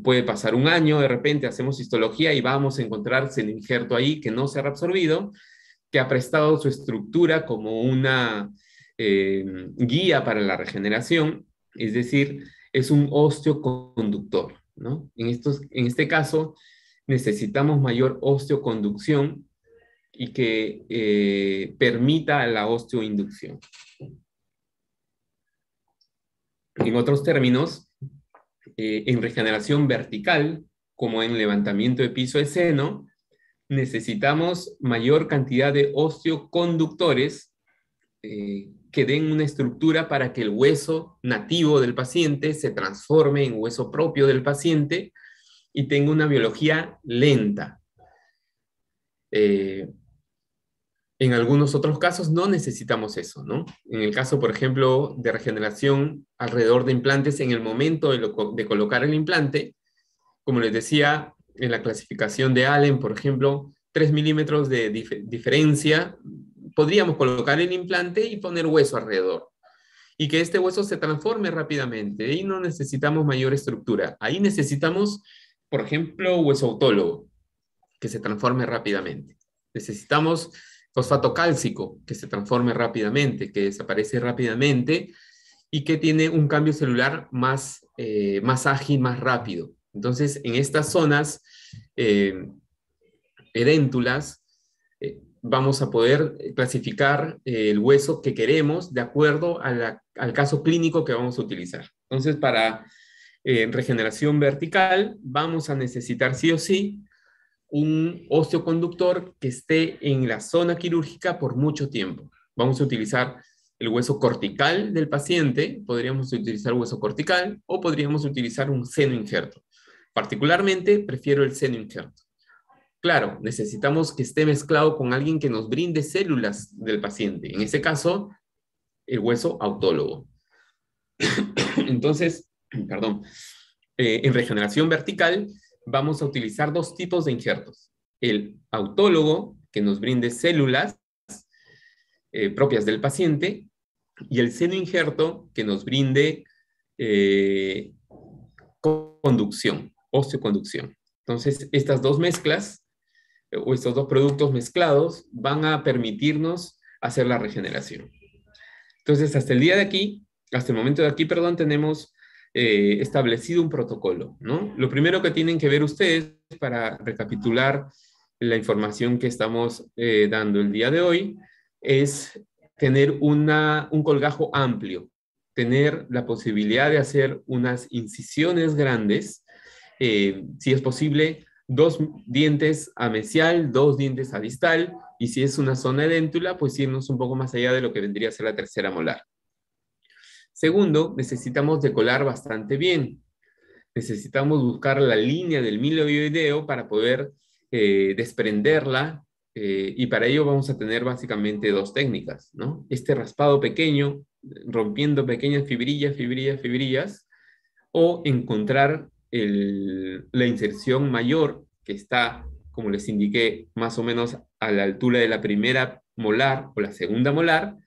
Puede pasar un año, de repente hacemos histología y vamos a encontrar seno injerto ahí que no se ha reabsorbido, que ha prestado su estructura como una guía para la regeneración, es decir, es un osteoconductor, ¿no? En este caso, necesitamos mayor osteoconducción y que permita la osteoinducción. En otros términos, en regeneración vertical, como en levantamiento de piso de seno, necesitamos mayor cantidad de osteoconductores que den una estructura para que el hueso nativo del paciente se transforme en hueso propio del paciente y tenga una biología lenta. En algunos otros casos no necesitamos eso, ¿no? En el caso, por ejemplo, de regeneración alrededor de implantes, en el momento de colocar el implante, como les decía, en la clasificación de Allen, por ejemplo, 3 milímetros de diferencia, podríamos colocar el implante y poner hueso alrededor. Y que este hueso se transforme rápidamente. Ahí no necesitamos mayor estructura. Ahí necesitamos, por ejemplo, hueso autólogo, que se transforme rápidamente. Necesitamos fosfato cálcico, que se transforme rápidamente, que desaparece rápidamente y que tiene un cambio celular más ágil, más rápido. Entonces, en estas zonas edéntulas, vamos a poder clasificar el hueso que queremos de acuerdo al caso clínico que vamos a utilizar. Entonces, para regeneración vertical, vamos a necesitar sí o sí un osteoconductor que esté en la zona quirúrgica por mucho tiempo. Vamos a utilizar el hueso cortical del paciente, podríamos utilizar hueso cortical o podríamos utilizar un seno injerto. Particularmente, prefiero el seno injerto. Claro, necesitamos que esté mezclado con alguien que nos brinde células del paciente. En ese caso, el hueso autólogo. Entonces, perdón, en regeneración vertical vamos a utilizar dos tipos de injertos. El autólogo, que nos brinde células propias del paciente, y el seno injerto, que nos brinde conducción, osteoconducción. Entonces, estas dos mezclas, o estos dos productos mezclados, van a permitirnos hacer la regeneración. Entonces, hasta el momento de aquí, perdón, tenemos establecido un protocolo, ¿no? Lo primero que tienen que ver ustedes para recapitular la información que estamos dando el día de hoy es tener un colgajo amplio, tener la posibilidad de hacer unas incisiones grandes, si es posible, 2 dientes a mesial, 2 dientes a distal, y si es una zona edéntula, pues irnos un poco más allá de lo que vendría a ser la tercera molar. Segundo, necesitamos decolar bastante bien. Necesitamos buscar la línea del milioideo para poder desprenderla y para ello vamos a tener básicamente dos técnicas, ¿no? Este raspado pequeño, rompiendo pequeñas fibrillas, o encontrar la inserción mayor que está, como les indiqué, más o menos a la altura de la primera molar o la segunda molar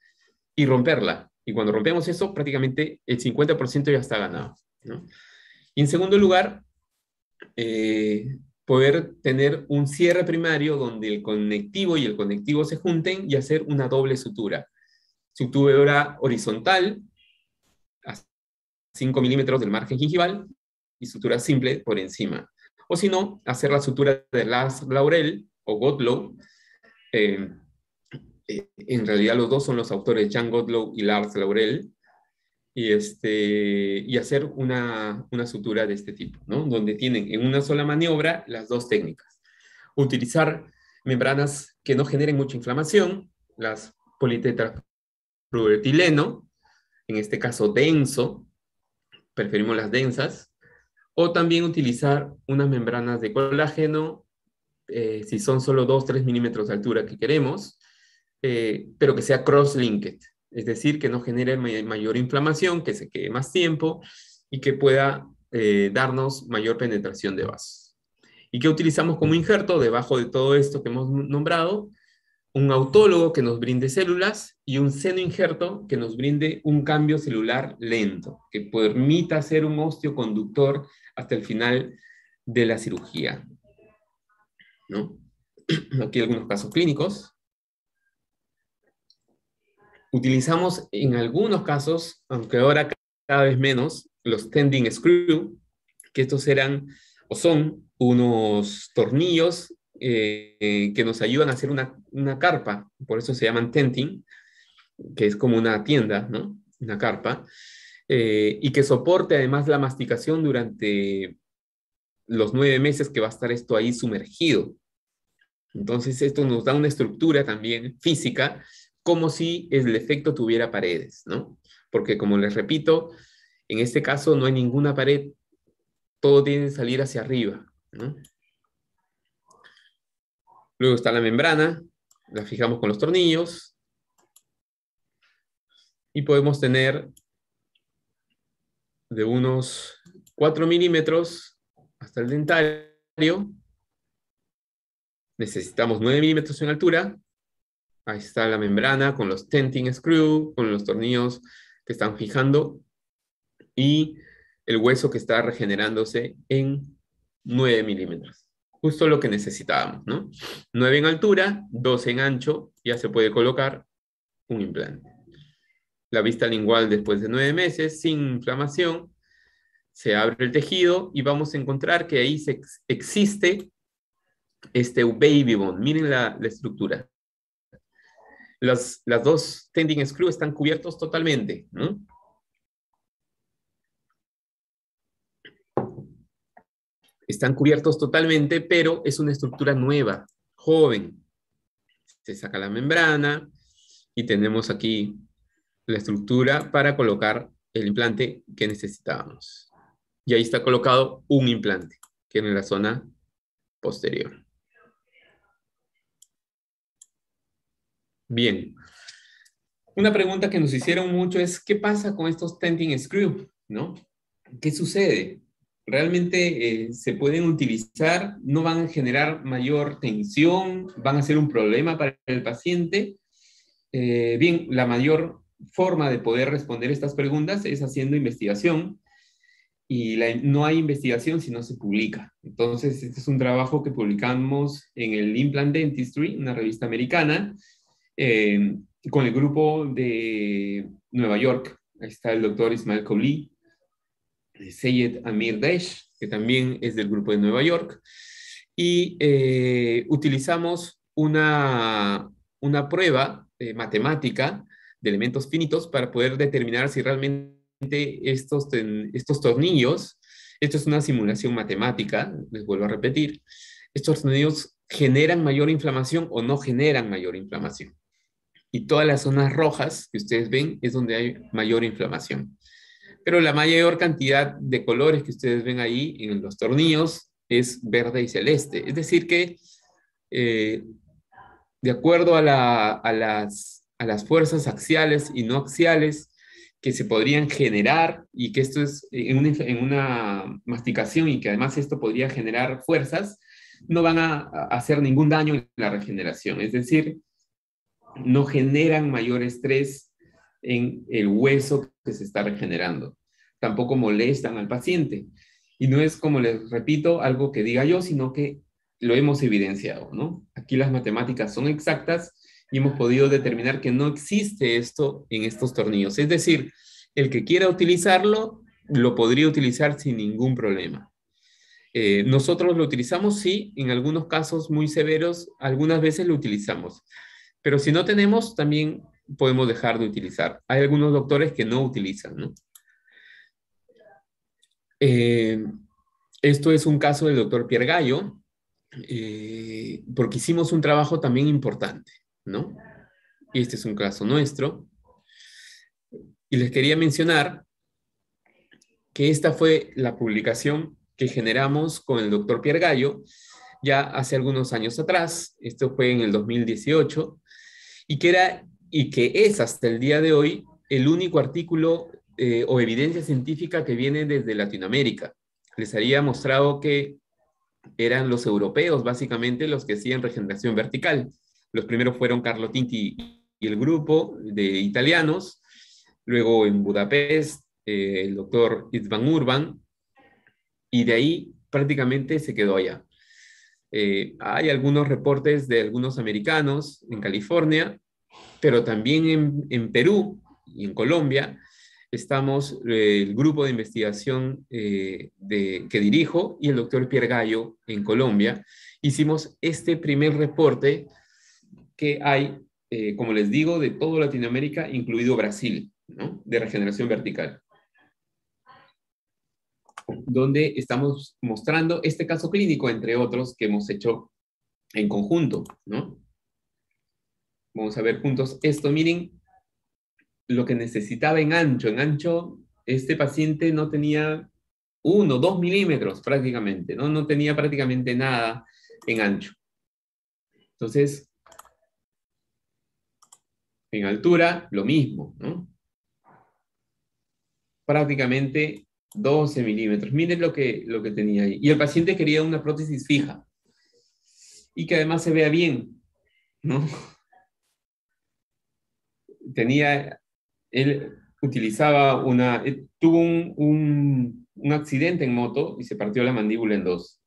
y romperla. Y cuando rompemos eso, prácticamente el 50% ya está ganado, ¿no? Y en segundo lugar, poder tener un cierre primario donde el conectivo y el conectivo se junten y hacer una doble sutura. Sutura horizontal a 5 milímetros del margen gingival y sutura simple por encima. O si no, hacer la sutura de Lars Laurel o Gottlob. En realidad los dos son los autores, Jan Gottlob y Lars Laurel. Y hacer una sutura de este tipo, ¿no? Donde tienen en una sola maniobra las dos técnicas. Utilizar membranas que no generen mucha inflamación, las politetrafluoretileno, en este caso denso, preferimos las densas, o también utilizar unas membranas de colágeno, si son solo 2-3 milímetros de altura que queremos, pero que sea cross-linked, es decir, que no genere mayor inflamación, que se quede más tiempo y que pueda darnos mayor penetración de vasos. ¿Y qué utilizamos como injerto debajo de todo esto que hemos nombrado? Un autólogo que nos brinde células y un senoinjerto que nos brinde un cambio celular lento, que permita ser un osteoconductor hasta el final de la cirugía, ¿no? Aquí algunos casos clínicos. Utilizamos en algunos casos, aunque ahora cada vez menos, los tending screw, que estos eran o son unos tornillos que nos ayudan a hacer una carpa, por eso se llaman tenting, que es como una tienda, ¿no? Una carpa, y que soporte además la masticación durante los 9 meses que va a estar esto ahí sumergido. Entonces esto nos da una estructura también física, como si el efecto tuviera paredes, ¿no? Porque como les repito, en este caso no hay ninguna pared, todo tiene que salir hacia arriba, ¿no? Luego está la membrana, la fijamos con los tornillos y podemos tener de unos 4 milímetros hasta el dentario. Necesitamos 9 milímetros en altura. Ahí está la membrana con los tenting screw, con los tornillos que están fijando y el hueso que está regenerándose en 9 milímetros. Justo lo que necesitábamos, ¿no? 9 en altura, 12 en ancho, ya se puede colocar un implante. La vista lingual después de 9 meses, sin inflamación, se abre el tejido y vamos a encontrar que ahí existe este baby bone. Miren la estructura. Las dos tending screw están cubiertos totalmente, ¿no? Están cubiertos totalmente, pero es una estructura nueva, joven. Se saca la membrana y tenemos aquí la estructura para colocar el implante que necesitábamos. Y ahí está colocado un implante, que es en la zona posterior. Bien. Una pregunta que nos hicieron mucho es, ¿qué pasa con estos tenting screw? ¿No? ¿Qué sucede? ¿Realmente se pueden utilizar? ¿No van a generar mayor tensión? ¿Van a ser un problema para el paciente? Bien, la mayor forma de poder responder estas preguntas es haciendo investigación y no hay investigación si no se publica. Entonces, este es un trabajo que publicamos en el Implant Dentistry, una revista americana, eh, con el grupo de Nueva York. Ahí está el doctor Ismail Kouli, Seyed Amir Desh, que también es del grupo de Nueva York, y utilizamos una prueba matemática de elementos finitos para poder determinar si realmente estos tornillos, esto es una simulación matemática, les vuelvo a repetir, estos tornillos generan mayor inflamación o no generan mayor inflamación. Y todas las zonas rojas que ustedes ven es donde hay mayor inflamación. Pero la mayor cantidad de colores que ustedes ven ahí en los tornillos es verde y celeste. Es decir que de acuerdo a las fuerzas axiales y no axiales que se podrían generar y que esto es en una masticación y que además esto podría generar fuerzas, no van a hacer ningún daño en la regeneración. Es decir, no generan mayor estrés en el hueso que se está regenerando. Tampoco molestan al paciente. Y no es, como les repito, algo que diga yo, sino que lo hemos evidenciado, ¿no? Aquí las matemáticas son exactas y hemos podido determinar que no existe esto en estos tornillos. Es decir, el que quiera utilizarlo, lo podría utilizar sin ningún problema. Nosotros lo utilizamos, sí, en algunos casos muy severos, algunas veces lo utilizamos. Pero si no tenemos, también podemos dejar de utilizar. Hay algunos doctores que no utilizan, ¿no? Esto es un caso del doctor Pierre Gallo, porque hicimos un trabajo también importante, ¿no? Y este es un caso nuestro. Y les quería mencionar que esta fue la publicación que generamos con el doctor Pierre Gallo ya hace algunos años atrás. Esto fue en el 2018. Y que es hasta el día de hoy el único artículo o evidencia científica que viene desde Latinoamérica. les había mostrado que eran los europeos, básicamente, los que hacían regeneración vertical. Los primeros fueron Carlo Tinti y el grupo de italianos. Luego en Budapest, el doctor István Urban, y de ahí prácticamente se quedó allá. Hay algunos reportes de algunos americanos en California, pero también en Perú y en Colombia estamos el grupo de investigación que dirijo y el doctor Pierre Gallo en Colombia. Hicimos este primer reporte que hay, como les digo, de toda Latinoamérica, incluido Brasil, ¿no? De regeneración vertical, donde estamos mostrando este caso clínico, entre otros, que hemos hecho en conjunto, ¿no? Vamos a ver juntos esto. Miren lo que necesitaba en ancho. En ancho, este paciente no tenía 1, 2 milímetros prácticamente, ¿no? No tenía prácticamente nada en ancho. Entonces, en altura, lo mismo, ¿no? Prácticamente 12 milímetros. Miren lo que tenía ahí. Y el paciente quería una prótesis fija y que además se vea bien, ¿no? Él utilizaba tuvo un accidente en moto y se partió la mandíbula en dos.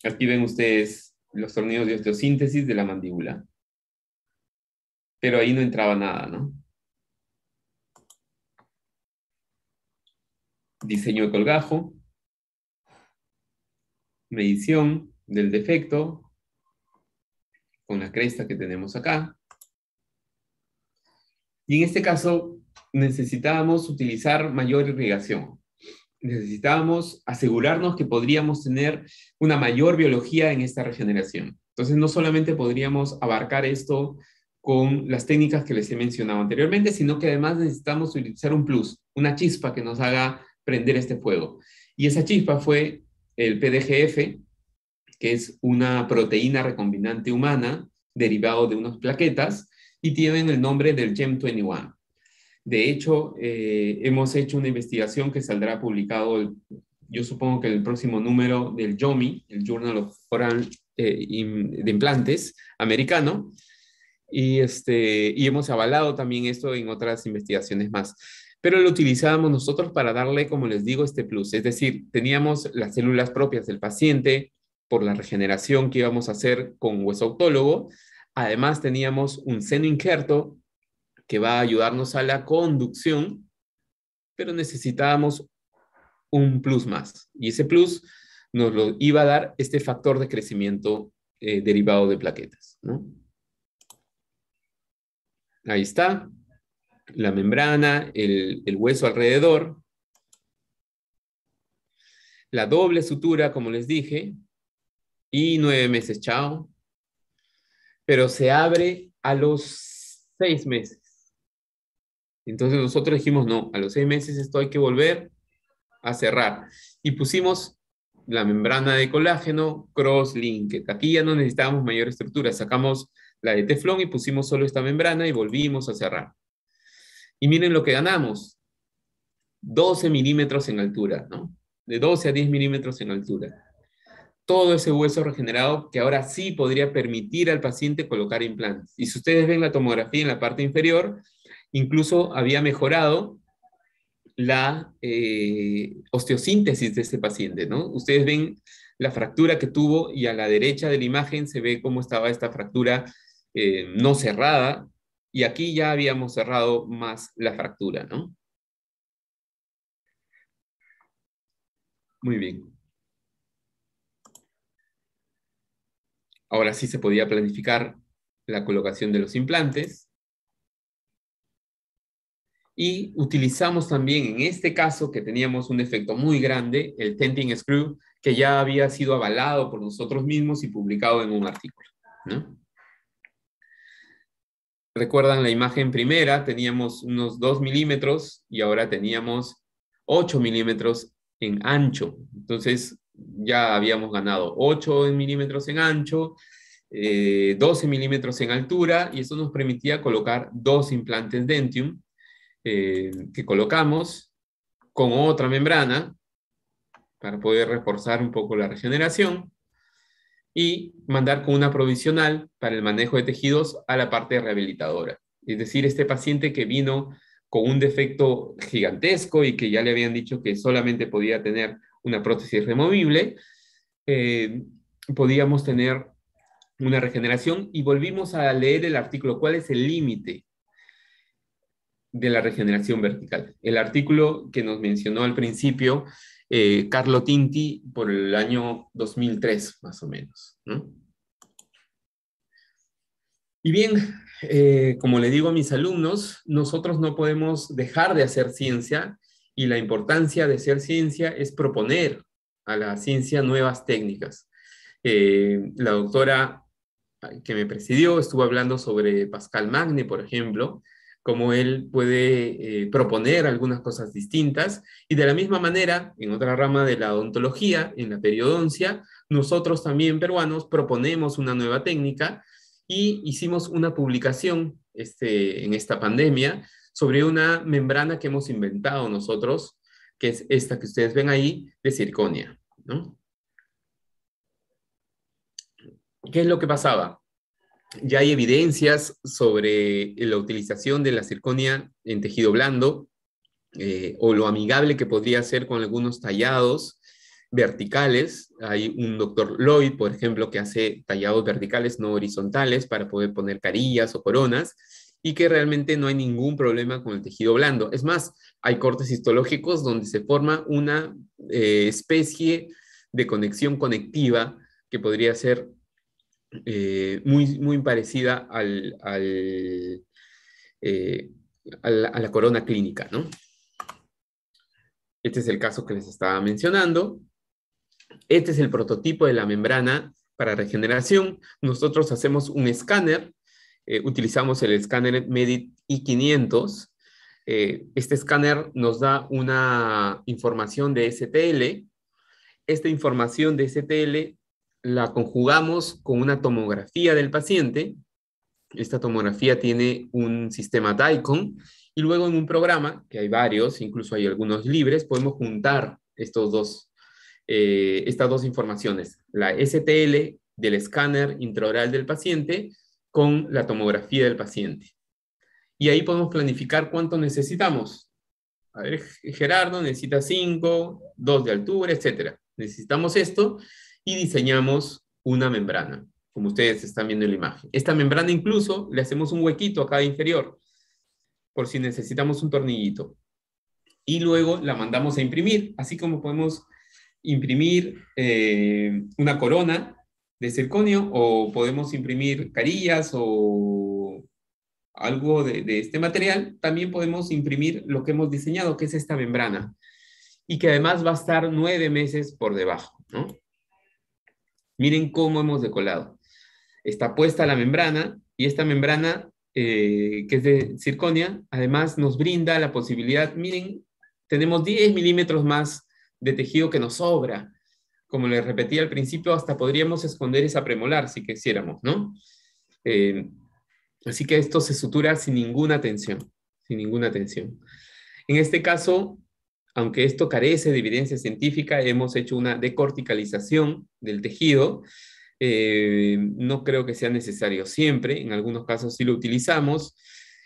Aquí ven ustedes los tornillos de osteosíntesis de la mandíbula. Pero ahí no entraba nada, ¿no? Diseño de colgajo, medición del defecto, con la cresta que tenemos acá. Y en este caso necesitábamos utilizar mayor irrigación. Necesitábamos asegurarnos que podríamos tener una mayor biología en esta regeneración. Entonces no solamente podríamos abarcar esto con las técnicas que les he mencionado anteriormente, sino que además necesitamos utilizar un plus, una chispa que nos haga prender este fuego. Y esa chispa fue el PDGF, que es una proteína recombinante humana derivado de unas plaquetas y tienen el nombre del GEM21. De hecho, hemos hecho una investigación que saldrá publicado, yo supongo que en el próximo número del JOMI, el Journal of Oral de Implantes americano, y hemos avalado también esto en otras investigaciones más. Pero lo utilizábamos nosotros para darle, como les digo, este plus. Es decir, teníamos las células propias del paciente por la regeneración que íbamos a hacer con hueso autólogo. Además, teníamos un seno injerto que va a ayudarnos a la conducción, pero necesitábamos un plus más. Y ese plus nos lo iba a dar este factor de crecimiento derivado de plaquetas, ¿no? Ahí está, la membrana, el hueso alrededor, la doble sutura, como les dije, y 9 meses, chao. Pero se abre a los 6 meses. Entonces nosotros dijimos, no, a los 6 meses esto hay que volver a cerrar. Y pusimos la membrana de colágeno cross-linked. Aquí ya no necesitábamos mayor estructura. Sacamos la de teflón y pusimos solo esta membrana y volvimos a cerrar. Y miren lo que ganamos. 12 milímetros en altura, ¿no? De 12 a 10 milímetros en altura. Todo ese hueso regenerado que ahora sí podría permitir al paciente colocar implantes. Y si ustedes ven la tomografía en la parte inferior, incluso había mejorado la osteosíntesis de este paciente, ¿no? Ustedes ven la fractura que tuvo y a la derecha de la imagen se ve cómo estaba esta fractura no cerrada y aquí ya habíamos cerrado más la fractura, ¿no? Muy bien. Ahora sí se podía planificar la colocación de los implantes. Y utilizamos también en este caso que teníamos un efecto muy grande, el tenting screw, que ya había sido avalado por nosotros mismos y publicado en un artículo, ¿no? Recuerdan la imagen primera, teníamos unos 2 milímetros y ahora teníamos 8 milímetros en ancho. Entonces ya habíamos ganado 8 milímetros en ancho, 12 milímetros en altura y eso nos permitía colocar 2 implantes Dentium que colocamos con otra membrana para poder reforzar un poco la regeneración y mandar con una provisional para el manejo de tejidos a la parte rehabilitadora. Es decir, este paciente que vino con un defecto gigantesco y que ya le habían dicho que solamente podía tener una prótesis removible, eh, podíamos tener una regeneración y volvimos a leer el artículo. ¿Cuál es el límite de la regeneración vertical? El artículo que nos mencionó al principio Carlo Tinti por el año 2003, más o menos, ¿no? Y bien, como le digo a mis alumnos, nosotros no podemos dejar de hacer ciencia y la importancia de hacer ciencia es proponer a la ciencia nuevas técnicas. La doctora que me presidió estuvo hablando sobre Pascal Magne, por ejemplo, cómo él puede proponer algunas cosas distintas, y de la misma manera, en otra rama de la odontología, en la periodoncia, nosotros también peruanos proponemos una nueva técnica y hicimos una publicación en esta pandemia sobre una membrana que hemos inventado nosotros, que es esta que ustedes ven ahí, de circonia, ¿no? ¿Qué es lo que pasaba? Ya hay evidencias sobre la utilización de la circonia en tejido blando o lo amigable que podría ser con algunos tallados verticales. Hay un doctor Lloyd, por ejemplo, que hace tallados verticales, no horizontales, para poder poner carillas o coronas, y que realmente no hay ningún problema con el tejido blando. Es más, hay cortes histológicos donde se forma una especie de conexión conectiva que podría ser muy parecida a la corona clínica, ¿no? Este es el caso que les estaba mencionando. Este es el prototipo de la membrana para regeneración. Nosotros hacemos un escáner, utilizamos el escáner Medit i500. Este escáner nos da una información de STL. Esta información de STL la conjugamos con una tomografía del paciente. Esta tomografía tiene un sistema DICOM y luego en un programa, que hay varios, incluso hay algunos libres, podemos juntar estas dos informaciones, la STL del escáner intraoral del paciente con la tomografía del paciente. Y ahí podemos planificar cuánto necesitamos. A ver, Gerardo necesita 5, 2 de altura, etc. Necesitamos esto y diseñamos una membrana, como ustedes están viendo en la imagen. Esta membrana incluso le hacemos un huequito a cada inferior, por si necesitamos un tornillito. Y luego la mandamos a imprimir, así como podemos imprimir una corona de circonio o podemos imprimir carillas o algo de este material, también podemos imprimir lo que hemos diseñado, que es esta membrana, y que además va a estar 9 meses por debajo, ¿no? Miren cómo hemos decolado. Está puesta la membrana, y esta membrana, que es de circonia, además nos brinda la posibilidad, miren, tenemos 10 milímetros más de tejido que nos sobra. Como les repetí al principio, hasta podríamos esconder esa premolar si quisiéramos, ¿no? Así que esto se sutura sin ninguna tensión, sin ninguna tensión. En este caso, aunque esto carece de evidencia científica, hemos hecho una decorticalización del tejido. No creo que sea necesario siempre, en algunos casos sí lo utilizamos,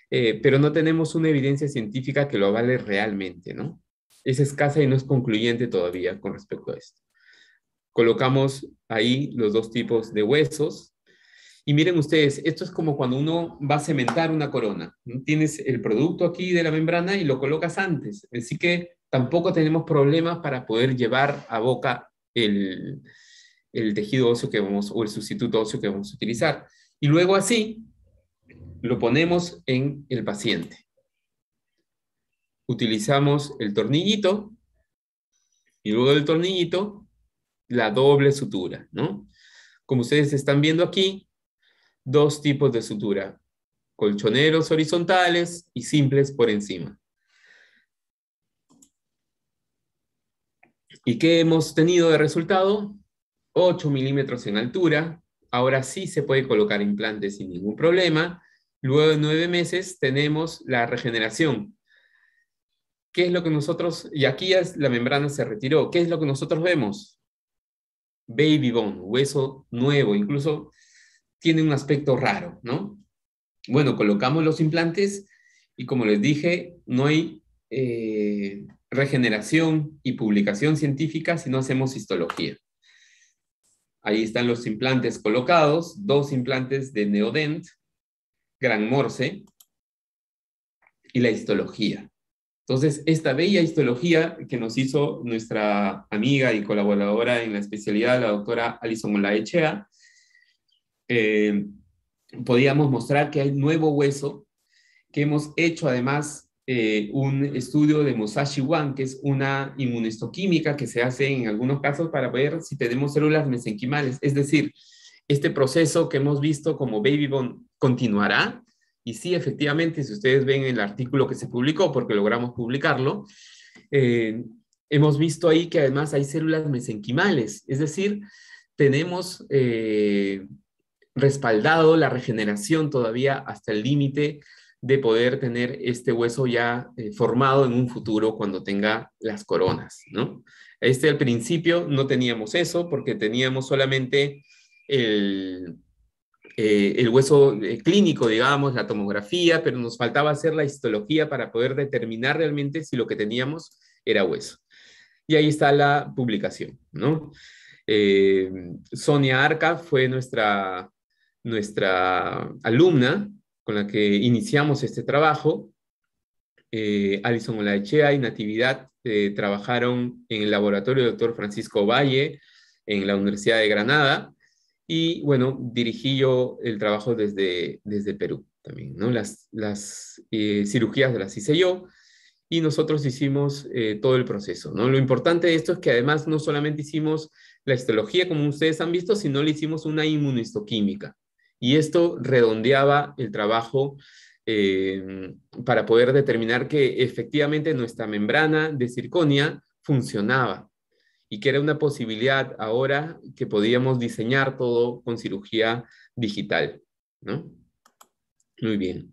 pero no tenemos una evidencia científica que lo avale realmente, ¿no? Es escasa y no es concluyente todavía con respecto a esto. Colocamos ahí los dos tipos de huesos. Y miren ustedes, esto es como cuando uno va a cementar una corona. Tienes el producto aquí de la membrana y lo colocas antes. Así que tampoco tenemos problemas para poder llevar a boca el tejido óseo que vamos, o el sustituto óseo que vamos a utilizar. Y luego así lo ponemos en el paciente. Utilizamos el tornillito y luego del tornillito la doble sutura, ¿no? Como ustedes están viendo aquí, dos tipos de sutura, colchoneros horizontales y simples por encima. ¿Y qué hemos tenido de resultado? 8 milímetros en altura. Ahora sí se puede colocar implantes sin ningún problema. Luego de 9 meses tenemos la regeneración. ¿Qué es lo que nosotros, y aquí ya la membrana se retiró, ¿qué es lo que nosotros vemos? Baby bone, hueso nuevo, incluso tiene un aspecto raro, ¿no? Bueno, colocamos los implantes y como les dije, no hay regeneración y publicación científica si no hacemos histología. Ahí están los implantes colocados, 2 implantes de Neodent, Gran Morse y la histología. Entonces, esta bella histología que nos hizo nuestra amiga y colaboradora en la especialidad, la doctora Alison Olaechea, eh, podíamos mostrar que hay nuevo hueso, que hemos hecho además un estudio de Musashi One, que es una inmunohistoquímica que se hace en algunos casos para ver si tenemos células mesenquimales. Es decir, este proceso que hemos visto como Baby Bone continuará. Y sí, efectivamente, si ustedes ven el artículo que se publicó, porque logramos publicarlo, eh, hemos visto ahí que además hay células mesenquimales. Es decir, tenemos respaldado la regeneración todavía hasta el límite de poder tener este hueso ya formado en un futuro cuando tenga las coronas, ¿no? Al principio no teníamos eso porque teníamos solamente el hueso clínico, digamos, la tomografía, pero nos faltaba hacer la histología para poder determinar realmente si lo que teníamos era hueso. Y ahí está la publicación, ¿no? Sonia Arca fue nuestra alumna con la que iniciamos este trabajo. Alison Olaechea y Natividad trabajaron en el laboratorio del doctor Francisco Valle en la Universidad de Granada y bueno, dirigí yo el trabajo desde Perú también, ¿no? Las cirugías las hice yo y nosotros hicimos todo el proceso, ¿no? Lo importante de esto es que además no solamente hicimos la histología, como ustedes han visto, sino le hicimos una inmunohistoquímica. Y esto redondeaba el trabajo para poder determinar que efectivamente nuestra membrana de circonia funcionaba y que era una posibilidad ahora que podíamos diseñar todo con cirugía digital, ¿no? Muy bien.